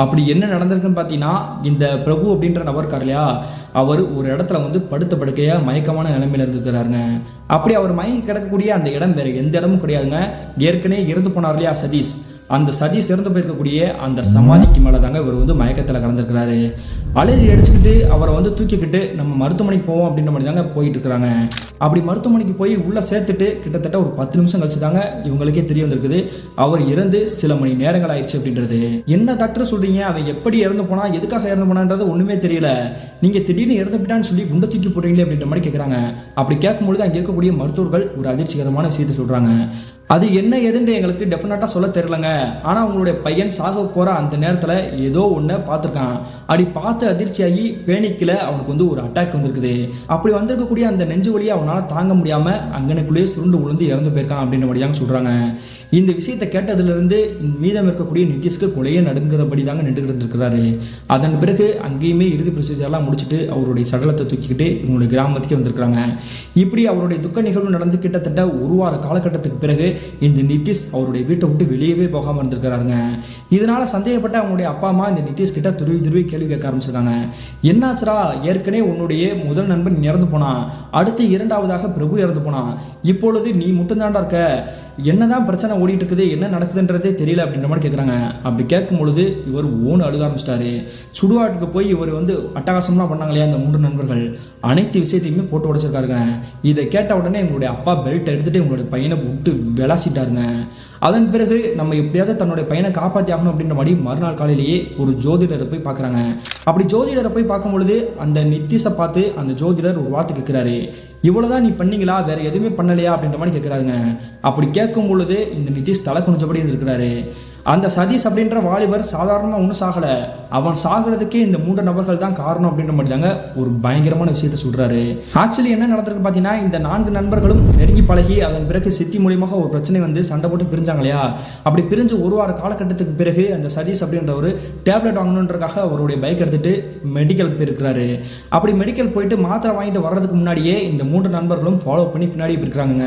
அப்படி என்ன நடந்திருக்குன்னு பார்த்தீங்கன்னா, இந்த பிரபு அப்படின்ற நபர் இருக்கார் இல்லையா, அவர் ஒரு இடத்துல வந்து படுத்த படுக்கையா மயக்கமான நிலைமையில இருந்துக்கிறாருங்க. அப்படி அவர் மயங்கி கிடக்கக்கூடிய அந்த இடம் வேற எந்த இடமும் கிடையாதுங்க, ஏற்கனவே இறந்து போனார் இல்லையா சதீஷ், அந்த சதீஷ் இறந்து போயிருக்கக்கூடிய அந்த சமாதிக்கு மேலே தாங்க இவர் வந்து மயக்கத்தில் கலந்துருக்கிறாரு. அலறி அடிச்சுக்கிட்டு அவரை வந்து தூக்கிக்கிட்டு நம்ம மருத்துவமனைக்கு போவோம் அப்படின்ற மாதிரி தாங்க போயிட்டு இருக்கிறாங்க. அப்படி மருத்துவமனைக்கு போய் உள்ளே சேர்த்துட்டு கிட்டத்தட்ட ஒரு 10 நிமிஷம் கழிச்சு தாங்க இவங்களுக்கே தெரிய வந்திருக்குது அவர் இறந்து சில மணி நேரங்கள் ஆயிடுச்சு அப்படின்றது. என்ன டாக்டர் சொல்றீங்க, அவன் எப்படி இறந்து போனா, எதுக்காக இறந்து போனான்றது ஒன்றுமே தெரியல, நீங்கள் திடீர்னு இறந்து போயிட்டான்னு சொல்லி குண்டை தூக்கி போடுறீங்களே அப்படின்ற மாதிரி கேட்குறாங்க. அப்படி கேட்கும்பொழுது அங்கே இருக்கக்கூடிய மருத்துவர்கள் ஒரு அதிர்ச்சிகரமான விஷயத்தை சொல்கிறாங்க. அது என்ன ஏதுன்னு எங்களுக்கு டெஃபினட்டாக சொல்ல தெரியலங்க, ஆனால் உங்களுடைய பையன் சாக போகிற அந்த நேரத்தில் ஏதோ ஒன்று பார்த்துருக்கான், அப்படி பார்த்து அதிர்ச்சியாகி பேனிக்கில் அவனுக்கு வந்து ஒரு அட்டாக் வந்திருக்குது, அப்படி வந்திருக்கக்கூடிய அந்த நெஞ்சு வலியை அவனால் தாங்க முடியாமல் அங்கனுக்குள்ளேயே சுருண்டு விழுந்து இறந்து போயிருக்கான் அப்படின்ற மாதிரியாங்க சொல்கிறாங்க. இந்த விஷயத்தை கேட்டதுலேருந்து மீதம் இருக்கக்கூடிய நிதிஷ்க்கு கொலையே நடுங்கிறபடி தாங்க நின்று இருந்திருக்கிறாரு. அதன் பிறகு அங்கேயுமே இறுதி ப்ரொசீஜர்லாம் முடிச்சுட்டு அவருடைய சடலத்தை தூக்கிக்கிட்டு இவங்களுடைய கிராமத்துக்கே வந்திருக்கிறாங்க. இப்படி அவருடைய துக்க நிகழ்வு நடந்து கிட்டத்தட்ட 1 வார காலகட்டத்துக்கு பிறகு இந்த நிதிஷ் அவருடைய வீட்டை விட்டு வெளியவே போகாமல் இருந்திருக்கிறாருங்க. இதனால சந்தேகப்பட்ட அவங்களுடைய அப்பா அம்மா இந்த நிதிஷ் கிட்ட துருவி கேள்வி கேட்க ஆரம்பிச்சிருக்காங்க. என்னாச்சுரா, ஏற்கனவே உன்னுடைய முதல் நண்பன் இறந்து போனான், அடுத்து 2ஆவதாக பிரபு இறந்து போனான், இப்பொழுது நீ மட்டும்தான்டா இருக்க, என்னதான் பிரச்சனை ஓடிட்டு இருக்குது, என்ன நடக்குதுன்றதே தெரியல அப்படின்ற மாதிரி கேட்குறாங்க. அப்படி கேட்கும் பொழுது இவர் ஓன்னு அழுக ஆரம்பிச்சிட்டாரு. சுடுகாட்டுக்கு போய் இவர் வந்து அட்டகாசம்லாம் பண்ணாங்க இல்லையா அந்த 3 நண்பர்கள், அனைத்து விஷயத்தையுமே போட்டு உடைச்சிருக்காருங்க. இதை கேட்ட உடனே இவங்களுடைய அப்பா பெல்ட் எடுத்துட்டு இவங்களுடைய பையனை விட்டு விளாசிட்டாருங்க. அதன் பிறகு நம்ம எப்படியாவது தன்னுடைய பையனை காப்பாற்றி ஆகணும் அப்படின்ற மாதிரி மறுநாள் காலையிலேயே ஒரு ஜோதிடரை போய் பார்க்குறாங்க. அப்படி ஜோதிடரை போய் பார்க்கும் பொழுது அந்த நிதிஷை பார்த்து அந்த ஜோதிடர் ஒரு வார்த்தை கேட்குறாரு, இவ்வளோதான் நீ பண்ணீங்களா, வேற எதுவுமே பண்ணலையா அப்படின்ற மாதிரி கேட்குறாருங்க. அப்படி கேட்கும் பொழுது இந்த நிதிஷ் தலை குனிஞ்சபடி இருந்திருக்கிறாரு. அந்த சதீஷ் அப்படின்ற வாலிபர் சாதாரணமாக ஒன்றும் சாகலை, அவன் சாகிறதுக்கே இந்த 3 நபர்கள் தான் காரணம் அப்படின்ற மாதிரி தாங்க ஒரு பயங்கரமான விஷயத்தை சொல்கிறாரு. ஆக்சுவலி என்ன நடந்திருக்கு பார்த்தீங்கன்னா, இந்த 4 நண்பர்களும் நெருங்கி பழகி அதன் பிறகு சித்தி மூலியமாக ஒரு பிரச்சனை வந்து சண்டை போட்டு பிரிஞ்சாங்க இல்லையா. அப்படி பிரிஞ்சு ஒரு வார காலகட்டத்துக்கு பிறகு அந்த சதீஷ் அப்படின்ற ஒரு டேப்லெட் வாங்கணுன்றக்காக அவருடைய பைக் எடுத்துட்டு மெடிக்கலுக்கு போயிருக்கிறாரு. அப்படி மெடிக்கல் போயிட்டு மாத்திரை வாங்கிட்டு வர்றதுக்கு முன்னாடியே இந்த 3 நண்பர்களும் ஃபாலோ பண்ணி பின்னாடி போயிருக்காங்க.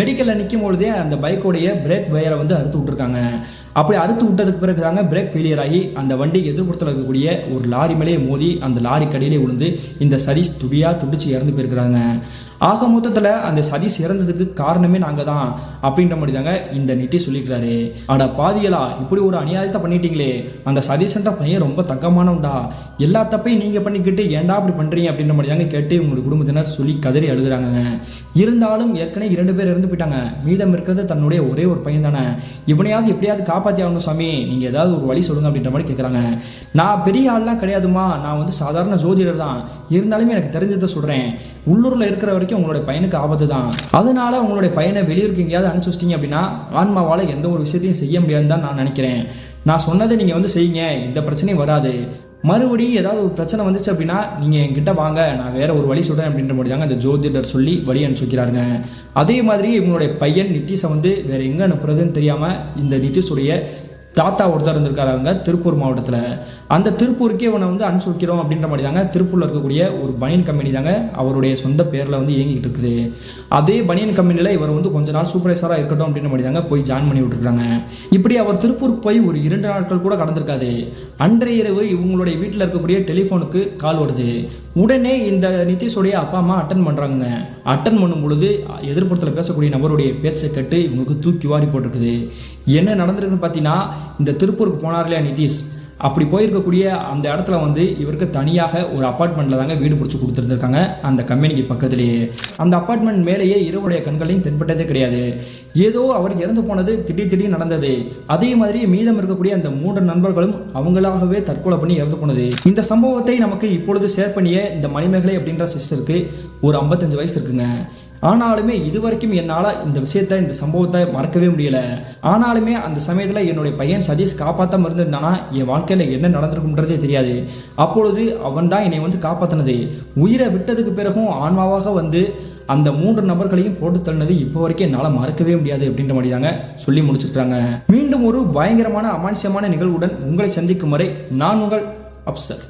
மெடிக்கலில் நிற்கும் பொழுதே அந்த பைக்கோடைய பிரேக் வயரை வந்து அறுத்து விட்டுருக்காங்க. அப்படி அறுத்து விட்டதுக்கு பிறகு தாங்க பிரேக் ஃபெயிலியர் ஆகி அந்த வண்டி எதிர்ப்புறத்தில் இருக்கக்கூடிய ஒரு லாரி மேலேயே மோதி அந்த லாரி கடையிலே விழுந்து இந்த சதீஷ் துடிச்சு இறந்து போயிருக்கிறாங்க. ஆக மொத்தத்தில் அந்த சதீஷ் இறந்ததுக்கு காரணமே நாங்கள் தான் அப்படின்ற மாதிரி தாங்க இந்த நித்தி சொல்லிக்கிறாரு. ஆடா பாவிகளா, இப்படி ஒரு அநியாயத்தை பண்ணிட்டீங்களே, அந்த சதீஷ்ன்ற பையன் ரொம்ப தக்கமானவன்டா, எல்லா தப்பையும் நீங்கள் பண்ணிக்கிட்டு ஏன்டா அப்படி பண்ணுறீங்க அப்படின்ற மாதிரி தாங்க கேட்டு உங்களுடைய குடும்பத்தினர் சொல்லி கதறி அழுகுறாங்க. இருந்தாலும் ஏற்கனவே 2 பேர் இறந்து போயிட்டாங்க, மீதம் இருக்கிறது தன்னுடைய ஒரே ஒரு பையன் தானே, இவனையாவது எப்படியாவது காப்பாற்றி ஆகணும் சாமி, நீங்கள் ஏதாவது ஒரு வழி சொல்லுங்க அப்படின்ற மாதிரி கேட்குறாங்க. நான் பெரிய ஆள்லாம் கிடையாதுமா, நான் வந்து சாதாரண ஜோதிடர் தான், இருந்தாலுமே எனக்கு தெரிஞ்சதை சொல்கிறேன், உள்ளூரில் இருக்கிற வரைக்கும் உங்களுடைய பையனுக்கு ஆபத்து தான், அதனால உங்களுடைய பையனை வெளியூருக்கு எங்கேயாவது அனுப்பிச்சு வச்சிட்டீங்க அப்படின்னா ஆன்மாவால் எந்த ஒரு விஷயத்தையும் செய்ய முடியாதுன்னு தான் நான் நினைக்கிறேன். நான் சொன்னதை நீங்கள் வந்து செய்யுங்க, இந்த பிரச்சனையும் வராது. மறுபடியும் ஏதாவது ஒரு பிரச்சனை வந்துச்சு அப்படின்னா நீங்கள் என்கிட்ட வாங்க, நான் வேற ஒரு வழி சொல்கிறேன் அப்படின்ற மாதிரி தாங்க அந்த ஜோதிடர் சொல்லி வழி அனுப்பிச்சு வைக்கிறாருங்க. அதே மாதிரி இவங்களுடைய பையன் நித்திஷை வந்து வேற எங்கே அனுப்புறதுன்னு தெரியாமல் இந்த நிதிஷுடைய தாத்தா ஒருத்தர் இருந்திருக்காங்க திருப்பூர் மாவட்டத்தில். அந்த திருப்பூருக்கே இவனை வந்து அனுப்பிச்சு வைக்கிறோம் அப்படின்ற மாதிரி தாங்க திருப்பூரில் இருக்கக்கூடிய ஒரு பனியன் கம்பெனி தாங்க அவருடைய சொந்த பேரில் வந்து இயங்கிட்டு இருக்குது. அதே பனியன் கம்பெனியில் இவர் வந்து கொஞ்ச நாள் சூப்பர்வைசராக இருக்கட்டும் அப்படின்ற மாதிரி தாங்க போய் ஜாயின் பண்ணி விட்டுருக்காங்க. இப்படி அவர் திருப்பூருக்கு போய் ஒரு 2 நாட்கள் கூட கடந்திருக்காது. அன்றைய இரவு இவங்களுடைய வீட்டில் இருக்கக்கூடிய டெலிஃபோனுக்கு கால் வருது. உடனே இந்த நிதிஷோடைய அப்பா அம்மா அட்டன் பண்ணுறாங்க. அட்டன் பண்ணும் பொழுது எதிர்ப்புறத்தில் பேசக்கூடிய நபருடைய பேச்சை கேட்டு இவங்களுக்கு தூக்கி வாரி போட்டிருக்குது. என்ன நடந்திருக்குன்னு பார்த்தீங்கன்னா, இந்த திருப்பூருக்கு போனார் இல்லையா நிதிஷ், அப்படி போயிருக்கக்கூடிய அந்த இடத்துல வந்து இவருக்கு தனியாக ஒரு அப்பார்ட்மெண்ட்டில் தாங்க வீடு பிடிச்சி கொடுத்துருந்துருக்காங்க அந்த கம்பெனிக்கு பக்கத்துலேயே. அந்த அப்பார்ட்மெண்ட் மேலேயே இரவுடைய கண்களையும் தென்பட்டதே கிடையாது. ஏதோ அவர் இறந்து போனது திடீர் நடந்தது. அதே மாதிரி மீதம் இருக்கக்கூடிய அந்த 3 நண்பர்களும் அவங்களாகவே தற்கொலை பண்ணி இறந்து போனது. இந்த சம்பவத்தை நமக்கு இப்பொழுது ஷேர் பண்ணிய இந்த மணிமேகலை அப்படின்ற சிஸ்டருக்கு ஒரு 55 வயசு இருக்குங்க. ஆனாலுமே இதுவரைக்கும் என்னால் இந்த விஷயத்தை, இந்த சம்பவத்தை மறக்கவே முடியலை. ஆனாலுமே அந்த சமயத்தில் என்னுடைய பையன் சதீஷ் காப்பாற்றாமல் இருந்திருந்தானா என் வாழ்க்கையில் என்ன நடந்திருக்குன்றதே தெரியாது. அப்பொழுது அவன் தான் என்னை வந்து காப்பாற்றினது. உயிரை விட்டதுக்கு பிறகும் ஆன்மாவாக வந்து அந்த 3 நபர்களையும் போட்டு தள்ளினது இப்போ வரைக்கும் என்னால் மறக்கவே முடியாது அப்படின்ற மாதிரி தாங்க சொல்லி முடிச்சிருக்காங்க. மீண்டும் ஒரு பயங்கரமான அமானுஷ்யமான நிகழ்வுடன் உங்களை சந்திக்கும் வரை நான் உங்கள் அப்சர்.